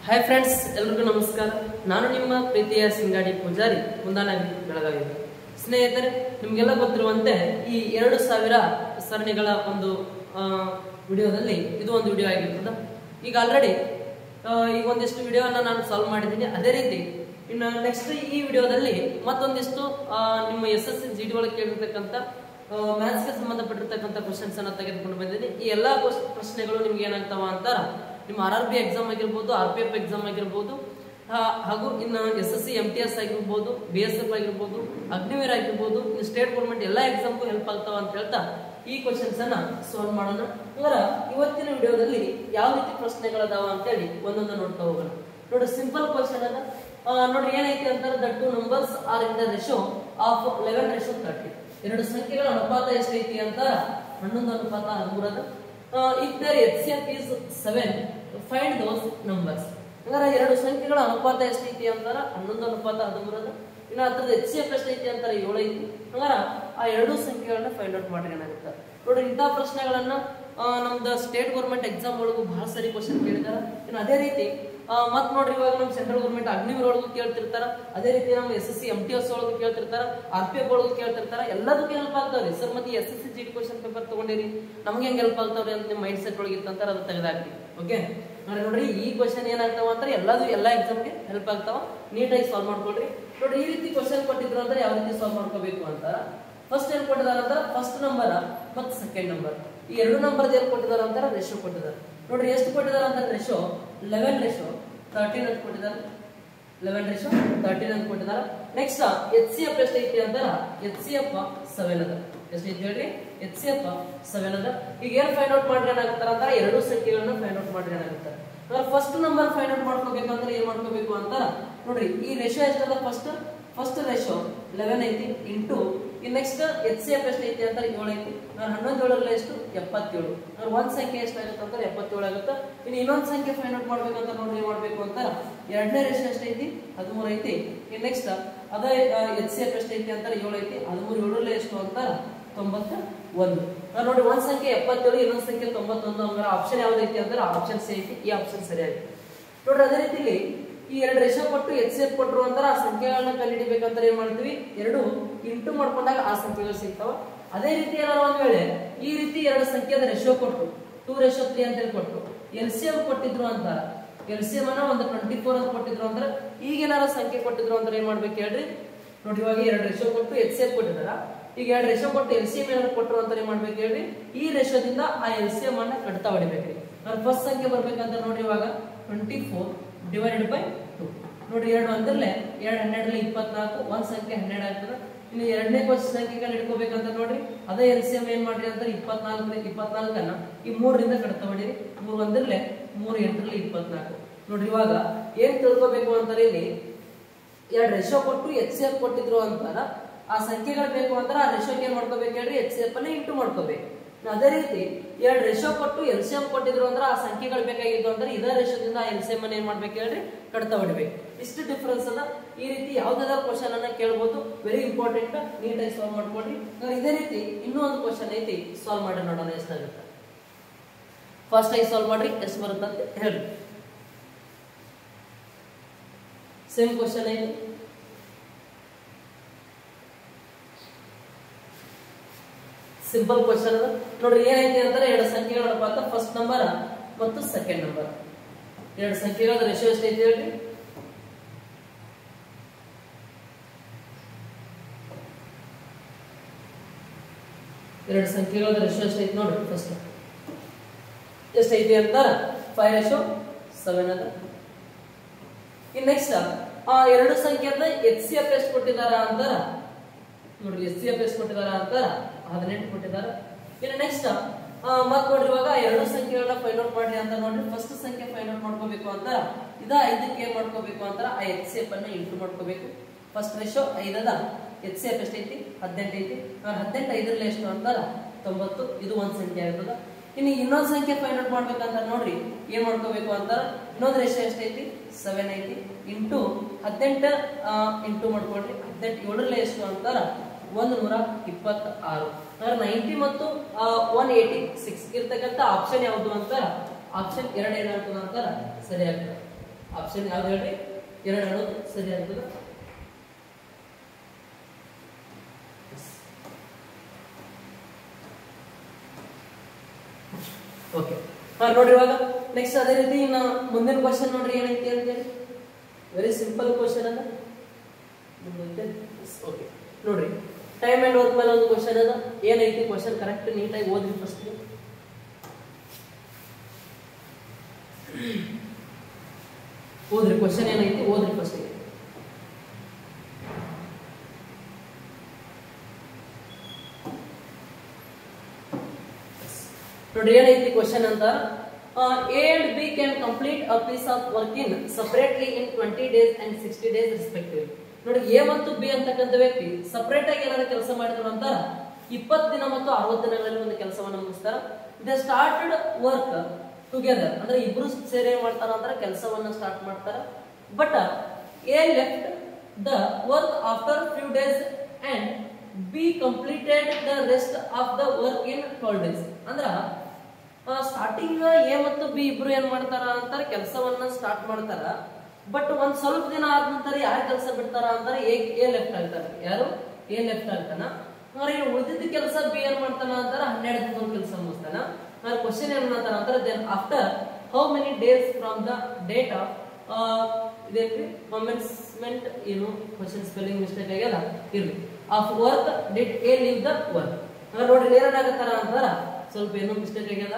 Hi friends, ಎಲ್ರಿಗೂ ನಮಸ್ಕಾರ. ನಾನು ನಿಮ್ಮ ಪ್ರೀತಿಯ ಸಿಂಗಾಡಿ ಪೂಜಾರಿ, ಕುಂದಾನಗರಿ, ಬೆಳಗಾವಿ. ಸ್ನೇಹಿತರೆ, ನಿಮಗೆಲ್ಲ ಗೊತ್ತಿರುವಂತೆ ಈ 2000 ಸರಣಿಗಳ ಒಂದು ವಿಡಿಯೋದಲ್ಲಿ ಇದು ಒಂದು ವಿಡಿಯೋ ಆಗಿರ್ತದೆ. ಈಗ ಆಲ್ರೆಡಿ ಈಗ ಒಂದಿಷ್ಟು ವಿಡಿಯೋನ ನಾನು ಸಾಲ್ವ್ ಮಾಡಿದ್ದೀನಿ. ಅದೇ ರೀತಿ ಇನ್ನು ನೆಕ್ಸ್ಟ್ ಈ ವಿಡಿಯೋದಲ್ಲಿ ಮತ್ತೊಂದಿಷ್ಟು ನಿಮ್ಮ SSC GD ಒಳಗೆ ಕೇಳಿರ್ತಕ್ಕಂಥ ಮ್ಯಾಥ್ಸ್ಗೆ ಸಂಬಂಧಪಟ್ಟಿರ್ತಕ್ಕಂಥ ಕ್ವಶನ್ಸ್ ಅನ್ನ ತೆಗೆದುಕೊಂಡು ಬಂದಿದ್ದೀನಿ. ಈ ಎಲ್ಲಾ ಪ್ರಶ್ನೆಗಳು ನಿಮ್ಗೆ ಏನಾಗ್ತಾವ ಅಂತಾರ, ನಿಮ್ಮ RRB ಎಕ್ಸಾಮ್ ಆಗಿರ್ಬೋದು, RPF ಎಕ್ಸಾಮ್ ಆಗಿರ್ಬೋದು, ಹಾಗೂ ಇನ್ನು SSC MTS ಆಗಿರ್ಬೋದು, BSF ಆಗಿರ್ಬೋದು, ಅಗ್ನಿವೀರ್ ಆಗಿರ್ಬೋದು, ಇನ್ನು ಸ್ಟೇಟ್ ಗೌರ್ಮೆಂಟ್ ಎಲ್ಲಾ ಎಕ್ಸಾಮ್ಗೂ ಹೆಲ್ಪ್ ಆಗ್ತಾವ ಅಂತ ಹೇಳ್ತಾ ಈ ಕ್ವಶನ್ಸ್ ಅನ್ನ ಸಾಲ್ವ್ ಮಾಡೋಣ. ಇವರ ಇವತ್ತಿನ ವಿಡಿಯೋದಲ್ಲಿ ಯಾವ ರೀತಿ ಪ್ರಶ್ನೆಗಳದಾವ ಅಂತೇಳಿ ಒಂದೊಂದು ನೋಡ್ತಾ ಹೋಗೋಣ. ನೋಡಿ, ಸಿಂಪಲ್ ಕ್ವಶನ್ ಅನ್ನ ನೋಡಿ ಏನೈತಿ ಅಂತಾರೆ, the two numbers are in the ratio of 11:30. ಎರಡು ಸಂಖ್ಯೆಗಳ ಅನುಪಾತ ಎಷ್ಟೈತಿ ಅಂತ 11:13. if their HCF is 7, find those numbers. ಹಂಗಾರೆ ಎರಡು ಸಂಖ್ಯೆಗಳ ಅನುಪಾತ ಎಷ್ಟೈತಿ ಅಂತಾರ 11:13. ಇನ್ನು ಅದ್ರದ್ದು HCF ಎಷ್ಟೈತಿ ಅಂತಾರ 7 ಐತಿ. ಹಂಗಾರ ಆ ಎರಡು ಸಂಖ್ಯೆಗಳನ್ನ ಫೈಂಡ್ ಔಟ್ ಮಾಡ್ರಿ ಏನಾಗುತ್ತೆ. ನೋಡ್ರಿ, ಇಂಥ ಪ್ರಶ್ನೆಗಳನ್ನ ನಮ್ದು ಸ್ಟೇಟ್ ಗೌರ್ಮೆಂಟ್ ಎಕ್ಸಾಮ್ ಒಳಗೂ ಬಹಳ ಸರಿ ಕ್ವಶನ್ ಕೇಳಿದಾರ. ಇನ್ನು ಅದೇ ರೀತಿ ಮತ್ ನೋಡ್ರಿ, ಇವಾಗ ನಮ್ಮ ಸೆಂಟ್ರಲ್ ಗೌರ್ಮೆಂಟ್ ಅಗ್ನಿವೀರ್ ಒಳಗೂ ಕೇಳ್ತಿರ್ತಾರ. ಅದೇ ರೀತಿ ನಮ್ಮ SSC MTS ಒಳಗೂ ಕೇಳ್ತಿರ್ತಾರ, RPF ಒಳಗೂ ಕೇಳ್ತಿರ್ತಾರ. ಎಲ್ಲದಕ್ಕೂ ಹೆಲ್ಪ್ ಆಗ್ತಾವ್ರಿ. ಸರ್ ಮತ್ತೆ SSC GD ಕ್ವಶನ್ ಪೇಪರ್ ತಗೊಂಡಿರಿ, ನಮ್ಗೆ ಹೆಂಗ್ ಹೆಲ್ಪ್ ಆಗ್ತಾವ್ರಿ ಅಂತ ನಿಮ್ಮ ಮೈಂಡ್ ಸೆಟ್ ಒಳಗೆ ಇತ್ತಂತಾರ, ಅದು ತೆಗೆದಾಕ್ರಿ. ಓಕೆ, ನೋಡ್ರಿ ಈ ಕ್ವಶನ್ ಏನಾಗ್ತಾವ ಅಂದ್ರೆ ಎಲ್ಲಾ ಎಕ್ಸಾಮ್ಗೆ ಹೆಲ್ಪ್ ಆಗ್ತಾವ. ನೀಟಾಗಿ ಸಾಲ್ವ್ ಮಾಡ್ಕೊಳ್ರಿ. ನೋಡ್ರಿ, ಈ ರೀತಿ ಕ್ವಶನ್ ಕೊಟ್ಟಿದ್ರು ಅಂದ್ರೆ ಯಾವ ರೀತಿ ಸಾಲ್ವ್ ಮಾಡ್ಕೋಬೇಕು ಅಂತ ಫಸ್ಟ್ ಏನ್ ಕೊಟ್ಟಿದಾರ ಅಂತಾರ, ಫಸ್ಟ್ ನಂಬರ್ ಮತ್ತು ಸೆಕೆಂಡ್ ನಂಬರ್, ಈ ಎರಡು ನಂಬರ್ ಏನ್ ಕೊಟ್ಟಿದಾರ ಅಂತಾರ ರೇಷಿಯೋ ಕೊಟ್ಟಿದ್ದಾರೆ. ನೋಡ್ರಿ, ಎಷ್ಟು ಕೊಟ್ಟಿದಾರ ಅಂತ ರೇಷಿಯೋ 11:13 ಅಂತ ಕೊಟ್ಟಿದ್ದಾರೆ. 11:13 ಅಂತ ಕೊಟ್ಟಿದ್ದಾರೆ. ನೆಕ್ಸ್ಟ್ HCF ಎಷ್ಟೈತಿ ಅಂತಾರ, HCF 7 ಅದ. ಎಷ್ಟೈತಿ ಹೇಳ್ರಿ, HCF 7 ಅದ. ಈಗ ಏನ್ ಫೈಂಡ್ ಔಟ್ ಮಾಡ್ರಿ ಏನಾಗುತ್ತಾರ ಅಂತಾರ, ಎರಡು ಸಂಖ್ಯೆಗಳನ್ನ ಫೈಂಡ್ ಔಟ್ ಮಾಡ್ರಿ ಏನಾಗುತ್ತಾರೆ. ಫಸ್ಟ್ ನಂಬರ್ ಫೈಂಡ್ ಔಟ್ ಮಾಡ್ಕೋಬೇಕಂದ್ರೆ ಏನ್ ಮಾಡ್ಕೋಬೇಕು ಅಂತಾರ, ನೋಡ್ರಿ ಈ ರೇಷಿಯೋ ಎಷ್ಟದ, ಫಸ್ಟ್ ರೇಷಿಯೋ 11 ಐತಿ ಇಂಟು ಈ ನೆಕ್ಸ್ಟ್ HCF ಎಷ್ಟೈತಿ ಅಂತಾರೆ 7 ಐತಿ. 11 ಎಷ್ಟು 77. ಒಂದ್ ಸಂಖ್ಯೆ ಎಷ್ಟಾಗುತ್ತೆ ಅಂತಾರೆ 77 ಆಗುತ್ತೆ. ಇನ್ನು ಇನ್ನೊಂದ್ ಸಂಖ್ಯೆ ಫೈಂಡ್ ಔಟ್ ಮಾಡ್ಬೇಕಂತ ನೋಡ್ರಿ ಏನ್ ಮಾಡ್ಬೇಕು ಅಂತ, ಎರಡನೇ ರೇಷಿಯೋ ಎಷ್ಟೈತಿ 13 ಐತಿ. ಇನ್ ನೆಕ್ಸ್ಟ್ ಅದೇ HCF ಎಷ್ಟೈತಿ ಅಂತಾರೆ 7 ಐತಿ. 13 7 ಎಷ್ಟು ಅಂತಾರ 91. ನೋಡಿ, ಒಂದ್ ಸಂಖ್ಯೆ 77, ಇನ್ನೊಂದ್ ಸಂಖ್ಯೆ 91. ಅಂದ್ರೆ ಆಪ್ಷನ್ ಯಾವ್ದೈತಿ ಅಂದ್ರೆ ಆಪ್ಷನ್ ಸಿ ಐತಿ. ಈ ಆಪ್ಷನ್ ಸರಿಯಾಗಿ ನೋಡ್ರಿ. ಅದೇ ರೀತಿಲಿ ಈ ಎರಡು ರೇಷಿಯೋ ಕೊಟ್ಟು HCF ಕೊಟ್ಟರು ಅಂತಾರ ಆ ಸಂಖ್ಯೆಗಳನ್ನ ಕಂಡುಹಿಡಿಬೇಕಂತ ಏನ್ ಮಾಡ್ತೀವಿ, ಎರಡು ಇಂಟು ಮಾಡ್ಕೊಂಡಾಗ ಆ ಸಂಖ್ಯೆಗಳು ಸಿಗ್ತಾವ. ಅದೇ ರೀತಿ ಏನಾರ ಒಂದ್ ವೇಳೆ ಈ ರೀತಿ ಎರಡು ಸಂಖ್ಯೆದ ರೇಷಿಯೋ ಕೊಟ್ಟು 2:3 ಅಂತ ಹೇಳಿ ಕೊಟ್ಟು LCM ಕೊಟ್ಟಿದ್ರು ಅಂತಾರ, LCM ಅನ್ನ ಒಂದು 24 ಅಂತ ಕೊಟ್ಟಿದ್ರು ಅಂದ್ರೆ ಈಗ ಏನಾರ ಸಂಖ್ಯೆ ಕೊಟ್ಟಿದ್ರು ಅಂದ್ರೆ ಏನ್ ಮಾಡ್ಬೇಕು ಹೇಳ್ರಿ. ನೋಡಿ, ಇವಾಗ ಎರಡು ರೇಷಿಯೋ ಕೊಟ್ಟು HCF ಕೊಟ್ಟಿದಾರ, ಈಗ ಎರಡು ರೇಷಿಯೋ ಕೊಟ್ಟು LCM ಏನಾರು ಕೊಟ್ಟರು ಅಂತ ಏನ್ ಮಾಡ್ಬೇಕು ಹೇಳ್ರಿ, ಈ ರೇಷಿಯೋದಿಂದ ಆ LCM ಅನ್ನ ಕಟ್ತಾ ಹೊಡಿಬೇಕ್ರಿ. ಫಸ್ಟ್ ಸಂಖ್ಯೆ ಬರ್ಬೇಕಂತ ನೋಡ್ರಿ, ಇವಾಗ 24 ಡಿವೈಡೆಡ್ ಬೈ 2. ನೋಡಿ, 2 ಅಂದ್ರಲ್ಲೇ 2 12 24, ಒಂದ್ ಸಂಖ್ಯೆ 12 ಆಗ್ತದೆ. ಇನ್ನು ಎರಡನೇ ಸಂಖ್ಯೆಗಳು ಹಿಡ್ಕೋಬೇಕಂತ ನೋಡ್ರಿ, ಅದೇ LCM ಏನ್ ಮಾಡ್ರಿ ಅಂತ 24 ಈ 3ರಿಂದ ಕಟ್ತಾ ಹೊಡಿರಿ. 3 ಅಂದ್ರಲ್ಲೇ 3 8 24. ನೋಡ್ರಿ, ಇವಾಗ ಏನ್ ತಿಳ್ಕೋಬೇಕು ಅಂತಾರೆ, ಇಲ್ಲಿ ಎರಡು ರೇಷಿಯೋ ಕೊಟ್ಟು HCF ಕೊಟ್ಟಿದ್ರು ಅಂತಾರ, ಆ ಸಂಖ್ಯೆಗಳು ಬೇಕು ಅಂತಾರ ಆ ರೇಷಿಯೋಗೆ ಏನ್ ಮಾಡ್ಕೋಬೇಕು ಹೇಳ್ರಿ, HCF ಅನ್ನ ಇಂಟು ಮಾಡ್ಕೋಬೇಕು. ಅದೇ ರೀತಿ ಎರಡು ರೇಷಿಯೋ ಕೊಟ್ಟು LCM ಕೊಟ್ಟಿದ್ರು ಅಂದ್ರೆ ಆ ಸಂಖ್ಯೆಗಳು ಬೇಕಾಗಿದ್ದು ಅಂದ್ರೆ ಇದೇ ರೇಷಿಯೋದಿಂದ ಆ LCM ಅನ್ನ ಏನ್ ಮಾಡ್ಬೇಕು ಹೇಳ್ರಿ, ಕಟ್ತಾ ಹೊಡಿಬೇಕು. ಇಷ್ಟು ಡಿಫರೆನ್ಸ್ ಅದ. ಈ ರೀತಿ ಯಾವ್ದಾದ್ರು ಕ್ವಶನ್ ಅನ್ನ ಕೇಳ್ಬೋದು. ವೆರಿ ಇಂಪಾರ್ಟೆಂಟ್, ನೀಟಾಗಿ ಸಾಲ್ವ್ ಮಾಡ್ಕೊಡ್ರಿ. ಇದೇ ರೀತಿ ಇನ್ನೂ ಒಂದು ಕ್ವಶನ್ ಐತಿ, ಸಾಲ್ವ್ ಮಾಡಿ ನೋಡೋಣ ಎಷ್ಟಾಗುತ್ತೆ. ಫಸ್ಟ್ ಆಗಿ ಸಾಲ್ವ್ ಮಾಡ್ರಿ, ಎಷ್ಟು ಬರುತ್ತೆ ಅಂತ ಹೇಳ್ರಿ. ಸೇಮ್ ಕ್ವಶನ್ ಐತಿ. ಸಿಂಪಲ್ ಕ್ವಶನ್ ಅದ. ನೋಡ್ರಿ, ಏನೈತಿ ಅಂತಾರೆ, ಎರಡು ಸಂಖ್ಯೆಗಳ ಅನುಪಾತ ಫಸ್ಟ್ ನಂಬರ್ ಮತ್ತು ಸೆಕೆಂಡ್ ನಂಬರ್. ಎರಡು ಸಂಖ್ಯೆಗಳ ರೇಷಿಯೋ ಎಷ್ಟೈತಿ ಹೇಳ್ರಿ, ಎರಡು ಸಂಖ್ಯೆಗಳ ರೇಷಿಯೋ ಎಷ್ಟೈತಿ ನೋಡ್ರಿ. ಫಸ್ಟ್ ಎಷ್ಟೈತಿ ಅಂತಾರ 5:7 ಅದ. ಇನ್ ನೆಕ್ಸ್ಟ್ ಆ ಎರಡು ಸಂಖ್ಯೆದ HCF ಎಷ್ಟು ಕೊಟ್ಟಿದಾರ ಅಂತಾರ ನೋಡ್ರಿ, HCF ಎಷ್ಟು ಕೊಟ್ಟಿದಾರ ಅಂತಾರ 18 ಕೊಟ್ಟಿದ್ದಾರೆ. ಇನ್ನು ನೆಕ್ಸ್ಟ್ ಮತ್ ನೋಡ್ರಿ, ಇವಾಗ ಎರಡು ಸಂಖ್ಯೆಗಳನ್ನ ಫೈಂಡ್ ಔಟ್ ಮಾಡ್ರಿ ಅಂತ ನೋಡ್ರಿ. ಫಸ್ಟ್ ಸಂಖ್ಯೆ ಫೈಂಡ್ ಔಟ್ ಮಾಡ್ಕೋಬೇಕು ಅಂತಾರ ಇದ 5ಕ್ಕೆ ಏನ್ ಮಾಡ್ಕೋಬೇಕು ಅಂತಾರ ಆ HCF ಅನ್ನ ಇಂಟು ಮಾಡ್ಕೋಬೇಕು. ಫಸ್ಟ್ ರೇಷಿಯೋ 5 ಅದ, HCF ಎಷ್ಟೈತಿ 18 ಐತಿ. 18 5ರಲ್ಲಿ ಎಷ್ಟು ಅಂತಾರ 90. ಇದು ಒಂದ್ ಸಂಖ್ಯೆ ಆಗ್ತದ. ಇನ್ನು ಇನ್ನೊಂದ್ ಸಂಖ್ಯೆ ಫೈಂಡ್ ಔಟ್ ಮಾಡ್ಬೇಕಂತ ನೋಡ್ರಿ ಏನ್ ಮಾಡ್ಕೋಬೇಕು ಅಂತಾರ, ಇನ್ನೊಂದ್ ರೇಷಿಯೋ ಎಷ್ಟೈತಿ 7 ಐತಿ ಇಂಟು 18 ಇಂಟು ಮಾಡ್ಕೊಳ್ರಿ. 18 7ರಲ್ಲಿ ಎಷ್ಟು ಅಂತಾರ 126. 90 ಮತ್ತು 186 ಇರ್ತಕ್ಕಂಥ ಆಪ್ಷನ್ ಯಾವುದು ಅಂತ ಆಪ್ಷನ್ 2 ಏನಾಗ್ತದೆ ಅಂತಾರ ಸರಿಯಾಗ್ತದೆ. ಆಪ್ಷನ್ ಯಾವ್ದು ಹೇಳ್ರಿ? 2 ಅನ್ನೋದು ಸರಿ ಆಗ್ತದ. ಓಕೆ, ನೋಡ್ರಿ ಇವಾಗ ನೆಕ್ಸ್ಟ್ ಅದೇ ರೀತಿ ಇನ್ನು ಮುಂದಿನ ಕ್ವಶನ್ ನೋಡ್ರಿ ಏನೈತಿ ಅಂತೇಳಿ. ವೆರಿ ಸಿಂಪಲ್ ಕ್ವಶನ್ ಅದ. ಓಕೆ ನೋಡ್ರಿ, ಟೈಮ್ ಅಂಡ್ ವರ್ಕ್ ಮೇಲೆ ಒಂದು ಕ್ವಶನ್ ಅದ. ಏನೈತಿ ಕ್ವಶನ್ ಕರೆಕ್ಟ್ ನೀಟಾಗಿ ಓದ್ರಿ ಫಸ್ಟ್. ಓದ್ರಿ ಕ್ವಶನ್ ಏನೈತಿ ಓದ್ರಿ ಫಸ್ಟ್. ನೋಡ್ರಿ ಏನೈತಿ ಕ್ವಶನ್ ಅಂತ. A and B can complete a piece of work in separately in 20 days and 60 days respectively. ನೋಡಿ ಎ ಮತ್ತು ಬಿ ಅಂತಕ್ಕಂಥ ವ್ಯಕ್ತಿ ಸಪರೇಟ್ ಆಗಿ ಏನಾದ್ರು ಕೆಲಸ ಮಾಡಿದ್ರು ಅಂತ 20 ದಿನ ಮತ್ತು 60 ದಿನಗಳಲ್ಲಿ ಒಂದು ಕೆಲಸವನ್ನು ಮುಗಿಸ್ತಾರ. ದೇ ಸ್ಟಾರ್ಟೆಡ್ ವರ್ಕ್ ಟುಗೆದರ್, ಅಂದ್ರೆ ಇಬ್ರು ಸೇರಿ ಏನ್ ಮಾಡ್ತಾರ ಅಂದ್ರೆ ಕೆಲಸವನ್ನ ಸ್ಟಾರ್ಟ್ ಮಾಡ್ತಾರ. But A left the work after few days and be completed the rest of the work in 12 days. ಅಂದ್ರ ಸ್ಟಾರ್ಟಿಂಗ್ ಎ ಮತ್ತು ಬಿ ಇಬ್ರು ಏನ್ ಮಾಡ್ತಾರ ಅಂತಾರೆ ಕೆಲಸವನ್ನ ಸ್ಟಾರ್ಟ್ ಮಾಡ್ತಾರ. ಬಟ್ ಒಂದ್ ಸ್ವಲ್ಪ ದಿನ ಆದ ನಂತರ ಯಾರು ಕೆಲಸ ಬಿಡ್ತಾರ ಅಂತಾರೆ ಎ ಲೆಫ್ಟ್ ಆಗ್ತಾರೆ. ಯಾರು? ಎ ಲೆಫ್ಟ್ ಆಗ್ತಾನ. ಉಳಿದಿದ್ದ ಕೆಲಸ ಬಿ ಏನ್ ಮಾಡ್ತಾನ ಅಂತಾರ 12 ದಿನದ ಕೆಲಸ ಮುಗಿಸ್ತಾನ. ಕ್ವಶನ್ ಏನ್ ಮಾಡ್ತಾರ ಅಂತಾರೆ then after how many days from the date of ಇದೇನ್ರಿ ಕಮೆನ್ಸ್ಮೆಂಟ್, ಏನು ಕ್ವಶನ್ ಸ್ಪೆಲ್ಲಿಂಗ್ ಮಿಸ್ಟೇಕ್ ಆಗ್ಯದ ಇರ್ಲಿ, of work did a leave the work. ನೋಡ್ರಿ ಏನಾಗತ್ತಾರ ಅಂತಾರ ಸ್ವಲ್ಪ ಏನೋ ಮಿಸ್ಟೇಕ್ ಆಗ್ಯದ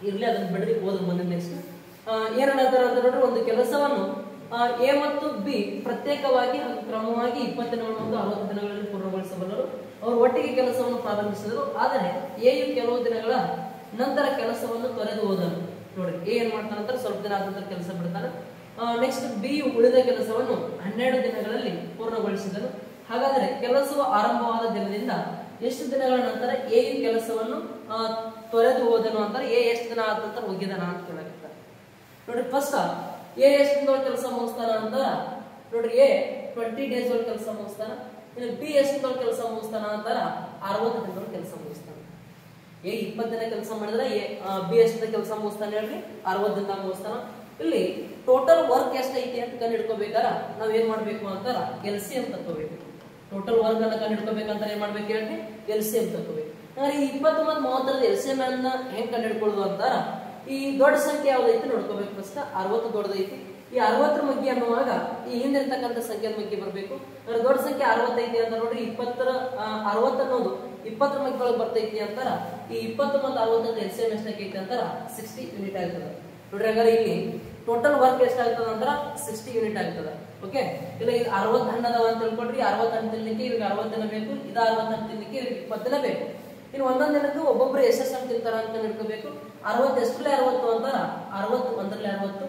ಇರ್ಲಿ, ಅದನ್ನ ಬಿಡ್ರಿ, ಓದ್ ಬಂದ ನೆಕ್ಸ್ಟ್ ಏನಂತಾರ ಅಂತ ನೋಡ್ರಿ. ಒಂದು ಕೆಲಸವನ್ನು ಎ ಮತ್ತು ಬಿ ಪ್ರತ್ಯೇಕವಾಗಿ ಕ್ರಮವಾಗಿ 20 ದಿನಗಳು ಮತ್ತು 60 ದಿನಗಳಲ್ಲಿ ಪೂರ್ಣಗೊಳಿಸಬಲ್ಲರು. ಅವರು ಒಟ್ಟಿಗೆ ಕೆಲಸವನ್ನು ಪ್ರಾರಂಭಿಸಿದರು. ಆದರೆ ಎಯು ಕೆಲವು ದಿನಗಳ ನಂತರ ಕೆಲಸವನ್ನು ತೊರೆದು ಹೋದನು. ನೋಡ್ರಿ ಎ ಏನ್ ಮಾಡ್ತಾನಂತ ಸ್ವಲ್ಪ ದಿನ ಆದ ನಂತರ ಕೆಲಸ ಬಿಡ್ತಾನೆ. ನೆಕ್ಸ್ಟ್ ಬಿ ಉಳಿದ ಕೆಲಸವನ್ನು 12 ದಿನಗಳಲ್ಲಿ ಪೂರ್ಣಗೊಳಿಸಿದನು. ಹಾಗಾದ್ರೆ ಕೆಲಸವು ಆರಂಭವಾದ ದಿನದಿಂದ ಎಷ್ಟು ದಿನಗಳ ನಂತರ ಎ ಕೆಲಸವನ್ನು ತೊರೆದು ಹೋದನು ಅಂತಾರೆ. ಎ ಎಷ್ಟು ದಿನ ಆದ ನಂತರ ಹೋಗಿದಾನ ಅಂತ ಕೇಳಾಕತ್ತಾರೆ. ನೋಡ್ರಿ ಫಸ್ಟ್ ಎ ಎಷ್ಟು ದಿನದೊಳಗೆ ಕೆಲಸ ಮುಗಿಸ್ತಾನ ಅಂತ ನೋಡ್ರಿ. ಎ 20 ಡೇಸ್ ಒಳಗೆ ಕೆಲಸ ಮುಗಿಸ್ತಾನ. ಇನ್ನು ಬಿ ಎಷ್ಟು ದಿನದೊಳಗೆ ಕೆಲಸ ಮುಗಿಸ್ತಾನ ಅಂತಾರ 60 ದಿನದೊಳಗೆ ಕೆಲಸ ಮುಗಿಸ್ತಾನ. ಎ 20 ದಿನ ಕೆಲಸ ಮಾಡಿದ್ರೆ ಬಿ ಎಷ್ಟು ದಿನ ಕೆಲಸ ಮುಗಿಸ್ತಾನೆ ಹೇಳ್ರಿ? 60 ದಿನ ಮುಗಿಸ್ತಾನ. ಇಲ್ಲಿ ಟೋಟಲ್ ವರ್ಕ್ ಎಷ್ಟೈತಿ ಅಂತ ಕಂಡು ಹಿಡ್ಕೋಬೇಕಾರ ನಾವ್ ಏನ್ ಮಾಡ್ಬೇಕು ಅಂತಾರ LCM ತಗೋಬೇಕು. ಟೋಟಲ್ ವರ್ಕ್ ಅನ್ನ ಕಂಡು ಹಿಡ್ಕೋಬೇಕಂತ ಏನ್ ಮಾಡ್ಬೇಕು ಹೇಳ್ರಿ? LCM ತಗೋಬೇಕು. ಅಂದ್ರೆ ಈ 20 ಮತ್ತು 30 LCM ಅನ್ನ ಹೆಂಗ್ ಕಂಡು ಹಿಡ್ಕೊಳ್ಳೋದು ಅಂತಾರ ಈ ದೊಡ್ಡ ಸಂಖ್ಯೆ ಯಾವ್ದೈತಿ ನೋಡ್ಕೋಬೇಕು. ಫಸ್ಟ್ 60 ದೊಡ್ಡದೈತಿ. ಈ 60 ಮಗ್ಗಿ ಅನ್ನುವಾಗ ಈ ಹಿಂದಿರ್ತಕ್ಕಂಥ ಸಂಖ್ಯೆ ಮಗ್ಗಿ ಬರಬೇಕು. ಅಂದ್ರೆ ದೊಡ್ಡ ಸಂಖ್ಯೆ 60 ಐತಿ ಅಂತ ನೋಡ್ರಿ. 60 ಅನ್ನೋದು 20 ಮಗ್ಗಿ ಒಳಗೆ ಬರ್ತೈತಿ ಅಂತಾರ. ಈ 20 ಮತ್ತು 60 LCM ಎಷ್ಟಾಗೈತಿ ಅಂತಾರ 60 ಯೂನಿಟ್ ಆಗ್ತದ. ನೋಡ್ರಿ ಹಾಗಾದ್ರೆ ಇಲ್ಲಿ ಟೋಟಲ್ ವರ್ಕ್ ಎಷ್ಟಾಗ್ತದ ಅಂದ್ರ 60 ಯೂನಿಟ್ ಆಗ್ತದ. ಓಕೆ, ಇಲ್ಲ ಇದು 60 ಹಣ್ಣು ಅದಾವ ಅಂತ ತಿಳ್ಕೊಡ್ರಿ. 60 ಹಣ್ಣು ತಿನ್ಲಿಕ್ಕೆ ಇವ್ರಿಗೆ 60 ದಿನ ಬೇಕು. ಇದು 60 ಹಣ್ಣು ತಿನ್ಲಿಕ್ಕೆ ಇವ್ರಿಗೆ 20 ದಿನ ಬೇಕು. ಇನ್ನು ಒಂದೊಂದ್ ದಿನಕ್ಕೂ ಒಬ್ಬೊಬ್ರು ಎಷ್ಟು ಹಣ್ಣು ತಿಂತಾರ ಅಂತ ಹಿಡ್ಕೋಬೇಕು. 60 ಎಷ್ಟರಲ್ಲೇ 60 ಅಂತಾರ 60 ಒಂದರಲ್ಲೇ 60,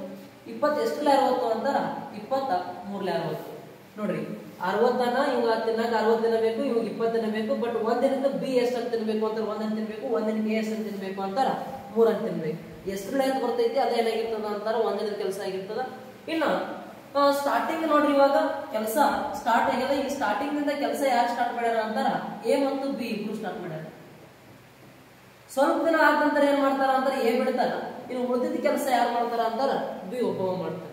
20 ಎಷ್ಟರಲ್ಲೇ 60 ಅಂತಾರ 20 ಮೂರಲ್ಲೇ 60. ನೋಡ್ರಿ 60 ಇವಾಗ ತಿನ್ನಕ 60 ದಿನ ಬೇಕು, ಇವಾಗ 20 ದಿನ ಬೇಕು. ಬಟ್ ಒಂದ್ ದಿನಕ್ಕೆ ಬಿ ಎಷ್ಟು ಅಂತ ತಿನ್ಬೇಕು ಅಂತಾರೆ 1 ಅಂತ ತಿನ್ಬೇಕು. ಒಂದ್ ದಿನಕ್ಕೆ ಎಷ್ಟು ಅಂತ ತಿನ್ಬೇಕು ಅಂತಾರ 3 ಅಂತ ತಿನ್ಬೇಕು. ಎಷ್ಟರಲ್ಲೇ ಅಂತ ಬರ್ತೈತಿ ಅದೇ ಏನಾಗಿರ್ತದ ಅಂತಾರ ಒಂದಿನದ ಕೆಲಸ ಆಗಿರ್ತದ. ಇನ್ನ ಸ್ಟಾರ್ಟಿಂಗ್ ನೋಡ್ರಿ ಇವಾಗ ಕೆಲಸ ಸ್ಟಾರ್ಟ್ ಆಗ್ಯದ. ಈ ಸ್ಟಾರ್ಟಿಂಗ್ ನಿಂದ ಕೆಲಸ ಯಾರು ಸ್ಟಾರ್ಟ್ ಮಾಡ್ಯಾರ ಅಂತಾರ ಎ ಮತ್ತು ಬಿ ಇಬ್ರು ಸ್ಟಾರ್ಟ್ ಮಾಡ್ಯಾರ. ಸ್ವಲ್ಪ ದಿನ ಆದ ನಂತರ ಏನ್ ಮಾಡ್ತಾರ ಅಂತಾರ ಎ ಬಿಡ್ತಾರ. ಇನ್ನು ಉಳಿದಿದ್ದ ಕೆಲಸ ಯಾರು ಮಾಡ್ತಾರ ಅಂತಾರ ಬಿ ಒಬ್ಬವ ಮಾಡ್ತಾರ.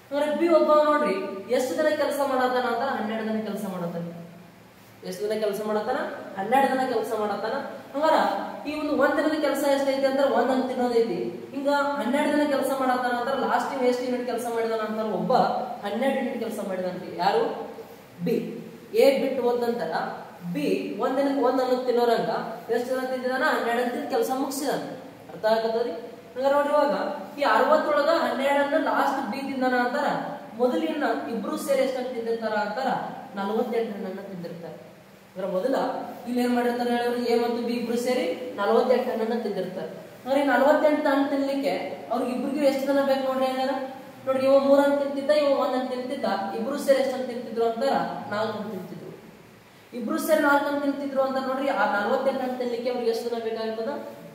ಅಂದ್ರೆ ಬಿ ಒಬ್ಬವ ನೋಡ್ರಿ ಎಷ್ಟು ದಿನ ಕೆಲಸ ಮಾಡತಾನ ಅಂತಾರ 12 ದಿನ ಕೆಲಸ ಮಾಡತಾನ. ಎಷ್ಟು ದಿನ ಕೆಲಸ ಮಾಡತಾನ? 12 ದಿನ ಕೆಲಸ ಮಾಡತಾನ. ಹಂಗಾರ ಈ ಒಂದ್ ದಿನದ ಕೆಲಸ ಎಷ್ಟೈತಿ ಅಂದ್ರೆ 1 ಅಂತ ತಿನ್ನೋದೈತಿ. ಹಿಂಗ 12 ದಿನ ಕೆಲಸ ಮಾಡತಾನ ಅಂತಾರ ಲಾಸ್ಟ್ ಎಷ್ಟು ಯೂನಿಟ್ ಕೆಲಸ ಮಾಡಿದಾನ ಅಂತಾರ ಒಬ್ಬ 12 ಯೂನಿಟ್ ಕೆಲಸ ಮಾಡಿದಂತೆ. ಯಾರು? ಬಿ. ಎ ಬಿಟ್ಟು ಹೋದಂತರ ಬಿ ಒಂದ್ ದಿನಕ್ಕೆ 1 ಅನ್ನೋದು ತಿನ್ನೋರಂಗ ಎಷ್ಟು ದಿನ ತಿಂದಿದಾನ? 12 ದಿನ ಕೆಲಸ ಮುಗಿಸಿದಾನ. ಅರ್ಥ ಆಗತ್ತದ್ರಿ? ಹಂಗಾರ ನೋಡಿ ಇವಾಗ ಈ 60 ಒಳಗ 12 ಲಾಸ್ಟ್ ಬಿ ತಿಂದಾನ ಅಂತಾರ. ಮೊದಲಿನ ಇಬ್ರು ಸೇರಿ ಎಷ್ಟನ್ನು ತಿಂದಿರ್ತಾರ ಅಂತಾರ 48 ಹಣ್ಣನ್ನ ತಿಂದಿರ್ತಾರೆ. ಅಂದ್ರೆ ಮೊದಲ ಇಲ್ಲಿ ಏನ್ ಮಾಡಿರ್ತಾರೆ ಹೇಳಿದ್ರು ಎ ಮತ್ತು ಬಿ ಇಬ್ರು ಸೇರಿ 48 ಹಣ್ಣನ್ನ ತಿಂದಿರ್ತಾರೆ. ಅಂದ್ರೆ 48 ಹಣ್ಣು ತಿನ್ಲಿಕ್ಕೆ ಅವ್ರಿಗೆ ಇಬ್ರಿಗೂ ಎಷ್ಟು ದಿನ ಬೇಕು ನೋಡ್ರಿ. ಏನಾರ ನೋಡ್ರಿ ಇವ 3 ಹಣ್ಣು ತಿಂತಿದ್ದ, ಇವ 1 ಹಣ್ಣು ತಿಂತಿದ್ದ. ಇಬ್ರು ಸೇರಿ ಎಷ್ಟನ್ನು ತಿಂತಿದ್ರು ಅಂತಾರ 4 ಹಣ್ಣು ತಿಂತಿದ್ರು. ಇಬ್ರು ಸೇರಿ 4 ಹಣ್ಣು ತಿಂತಿದ್ರು ಅಂತ ನೋಡ್ರಿ. ಆ 48 ಹಣ್ಣು ತಿನ್ಲಿಕ್ಕೆ ಅವ್ರಿಗೆ ಎಷ್ಟು ದಿನ ಬೇಕಾಗ್ತದ?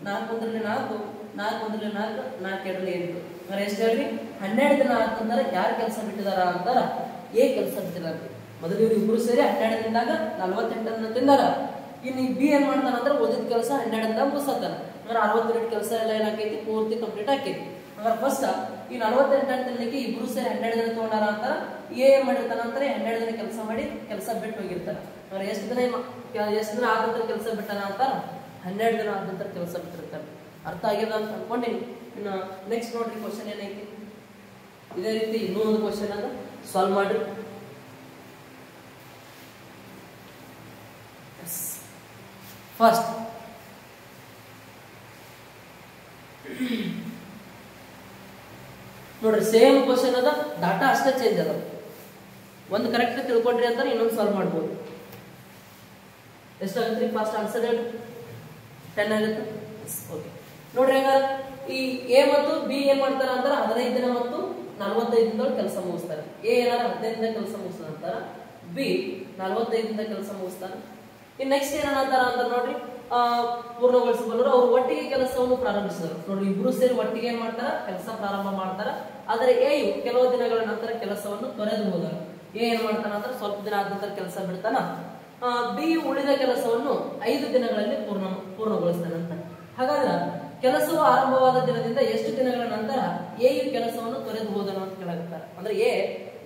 4 ಒಂದ್ರಲ್ಲಿ 4, 4 ಒಂದ್ರಲ್ಲಿ 4, 4 ಎರಡರಲ್ಲಿ 8. ಅಂದ್ರೆ ಎಷ್ಟು ಹೇಳ್ರಿ? 12 ದಿನ ಅಂತಂದ್ರೆ ಯಾರು ಕೆಲಸ ಬಿಟ್ಟಿದಾರ ಅಂತಾರ ಎ ಕೆಲಸ ಬಿಟ್ಟಿದಾರ. ಮೊದಲು ಇವ್ರು ಇಬ್ರು ಸೇರಿ 12 ದಿನದಾಗ 48 ತಿಂದಾರ. ಇನ್ನು ಬಿ ಏನ್ ಮಾಡ್ತಾನ ಅಂದ್ರೆ ಓದಿದ ಕೆಲಸ 12 ದಿನ ಮುಗಿಸತಾನ. ಅಂದ್ರೆ 60 ಯೂನಿಟ್ ಕೆಲಸ ಎಲ್ಲ ಏನಾಕೈತಿ ಪೂರ್ತಿ ಕಂಪ್ಲೀಟ್ ಆಕೈತಿ. ಹಾಗಾದ್ರೆ ಫಸ್ಟ್ ಈ 48 ಅಂತ ತಿನ್ಲಿಕ್ಕೆ ಇಬ್ರು ಸೇರಿ 12 ದಿನ ತಗೊಂಡಾರ ಅಂತಾರ. ಏನ್ ಮಾಡಿರ್ತಾನ ಅಂತಾರೆ 12 ದಿನ ಕೆಲಸ ಮಾಡಿ ಕೆಲಸ ಬಿಟ್ಟು ಹೋಗಿರ್ತಾರ. ಅವ್ರ ಎಷ್ಟು ದಿನ ಆದ ನಂತರ ಕೆಲಸ ಬಿಟ್ಟಾನ ಅಂತಾರ 12 ದಿನ ಆದ ನಂತರ ಕೆಲಸ ಬಿಟ್ಟಿರ್ತಾರ. ಅರ್ಥ ಆಗ್ಯದ ಅಂತ ಅನ್ಕೊಂಡಿನಿ. ಇನ್ನು ನೆಕ್ಸ್ಟ್ ನೋಡ್ರಿ ಕ್ವಶನ್ ಏನೈತಿ, ಇದೇ ರೀತಿ ಇನ್ನೊಂದು ಕ್ವಶನ್ ಅದ, ಸಾಲ್ವ್ ಮಾಡ್ರಿ. ಫಸ್ಟ್ ನೋಡ್ರಿ ಸೇಮ್ ಕ್ವಶನ್ ಅದ, ಡಾಟಾ ಅಷ್ಟೇ ಚೇಂಜ್ ಅದ. ಒಂದು ಕರೆಕ್ಟ್ ತಿಳ್ಕೊಂಡ್ರಿ ಅಂತಾರೆ ಇನ್ನೊಂದು ಸಾಲ್ವ್ ಮಾಡ್ಬೋದು. ಎಷ್ಟಾಗತ್ರಿ ಫಾಸ್ಟ್ ಆನ್ಸರ್ ಹೇಳಿ? 10 ಆಗುತ್ತೆ. ಓಕೆ ನೋಡ್ರಿ, ಹಂಗಾರ ಈ ಎ ಮತ್ತು ಬಿ ಏನ್ ಮಾಡ್ತಾರ ಅಂತಾರ 15 ದಿನ ಮತ್ತು 45 ದಿನದೊಳಗೆ ಕೆಲಸ ಮುಗಿಸ್ತಾರೆ. ಎ ಏನಾರ 15 ದಿನ ಕೆಲಸ ಮುಗಿಸ್ತಾರ ಅಂತಾರ, ಬಿ 45 ದಿನ ಕೆಲಸ ಮುಗಿಸ್ತಾರ. ಇನ್ ನೆಕ್ಸ್ಟ್ ಏನಂತಾರ ಅಂತ ನೋಡ್ರಿ, ಪೂರ್ಣಗೊಳಿಸಬಲ್ಲರು ಅವ್ರು ಒಟ್ಟಿಗೆ ಕೆಲಸವನ್ನು ಪ್ರಾರಂಭಿಸಿದರು. ನೋಡ್ರಿ ಇಬ್ರು ಸೇರಿ ಒಟ್ಟಿಗೆ ಏನ್ ಮಾಡ್ತಾರ ಕೆಲಸ ಪ್ರಾರಂಭ ಮಾಡ್ತಾರ. ಆದರೆ ಎ ಕೆಲವು ದಿನಗಳ ನಂತರ ಕೆಲಸವನ್ನು ತೊರೆದು ಹೋದರು. ಎ ಏನ್ ಮಾಡ್ತಾನ ಅಂದ್ರೆ ಸ್ವಲ್ಪ ದಿನ ಆದ ನಂತರ ಕೆಲಸ ಬಿಡ್ತಾನ. ಬಿ ಉಳಿದ ಕೆಲಸವನ್ನು 5 ದಿನಗಳಲ್ಲಿ ಪೂರ್ಣಗೊಳಿಸ್ತಾನಂತ. ಹಾಗಾದ್ರೆ ಕೆಲಸವು ಆರಂಭವಾದ ದಿನದಿಂದ ಎಷ್ಟು ದಿನಗಳ ನಂತರ ಎ ಕೆಲಸವನ್ನು ತೊರೆದು ಹೋದನು ಅಂತ ಕೇಳಾಗುತ್ತಾರೆ. ಅಂದ್ರೆ ಎ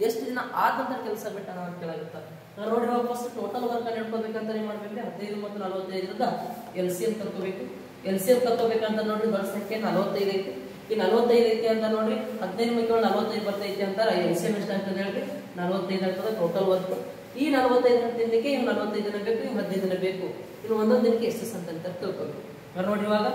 ಎಷ್ಟು ದಿನ ಆದ ನಂತರ ಕೆಲಸ ಬಿಟ್ಟಾನ ಅಂತ ಕೇಳಾಗುತ್ತಾರೆ. ನೋಡಿ ಫಸ್ಟ್ ಟೋಟಲ್ ವರ್ಕ್ ಅನ್ನು ಇಟ್ಕೋಬೇಕಂತ ಏನ್ ಮಾಡ್ಬೇಕ್ರಿ 15 ಮತ್ತು 45ರಿಂದ LCM ಕರ್ಕೋಬೇಕು. LCM ಕರ್ಕೋಬೇಕಂತ ನೋಡ್ರಿ ದೊಡ್ಡ ಸಂಖ್ಯೆ 45 ಐತಿ. ಈ 45 ಐತಿ ಅಂತ ನೋಡ್ರಿ 15 ಮಿಕ್ಕಿ 45 ಬರ್ತೈತಿ ಅಂತಾರ. LCM ಎಷ್ಟಾಗ್ತದೆ ಹೇಳ್ರಿ 45 ಆಗ್ತದೆ ಟೋಟಲ್ ವರ್ಕ್. ಈ 45 ದಿನಕ್ಕೆ ಇವ್ 45 ದಿನ ಬೇಕು, ಇವ್ 15 ದಿನ ಬೇಕು. ಇನ್ನು ಒಂದೊಂದು ದಿನಕ್ಕೆ ಎಷ್ಟು ಅಂತ ತಿಳ್ಕೋಬೇಕು. ನೋಡ್ರಿ ಇವಾಗ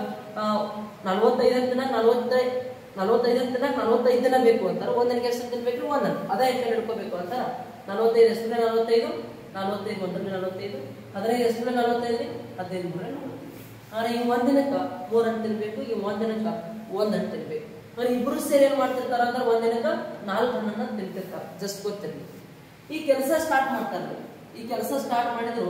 45 ದಿನ 45 ದಿನ 45 ದಿನ ಬೇಕು ಅಂತಾರ. ಒಂದಿನಕ್ಕೆ ಎಷ್ಟು ದಿನ ಬೇಕು? ಒಂದನ್ನು ಅದೇ ಎಷ್ಟು ಹಿಡ್ಕೋಬೇಕು ಅಂತಾರ. 45 ಎಷ್ಟು 45 45 ಒಂದರಲ್ಲಿ 45 15 ಎಷ್ಟು 45 15 3 40. ಆದ್ರೆ ಈ ಒಂದಿನಕ್ಕ 3 ಅಂತ ತಿನ್ಬೇಕು, ಈ ಒಂದಿನಕ್ಕ 1 ಅಂತ ತಿನ್ಬೇಕು. ಅವ್ರು ಇಬ್ರು ಸೇರಿ ಏನ್ ಮಾಡ್ತಿರ್ತಾರ ಅಂದ್ರೆ ಒಂದಿನಕ್ಕ 4 ಹಣ್ಣನ್ನ ತಿಂತಿರ್ತಾರ. ಜಸ್ಟ್ ಗೊತ್ತಿರಲಿ. ಈ ಕೆಲಸ ಸ್ಟಾರ್ಟ್ ಮಾಡ್ತಾರ್ರಿ. ಈ ಕೆಲಸ ಸ್ಟಾರ್ಟ್ ಮಾಡಿದ್ರು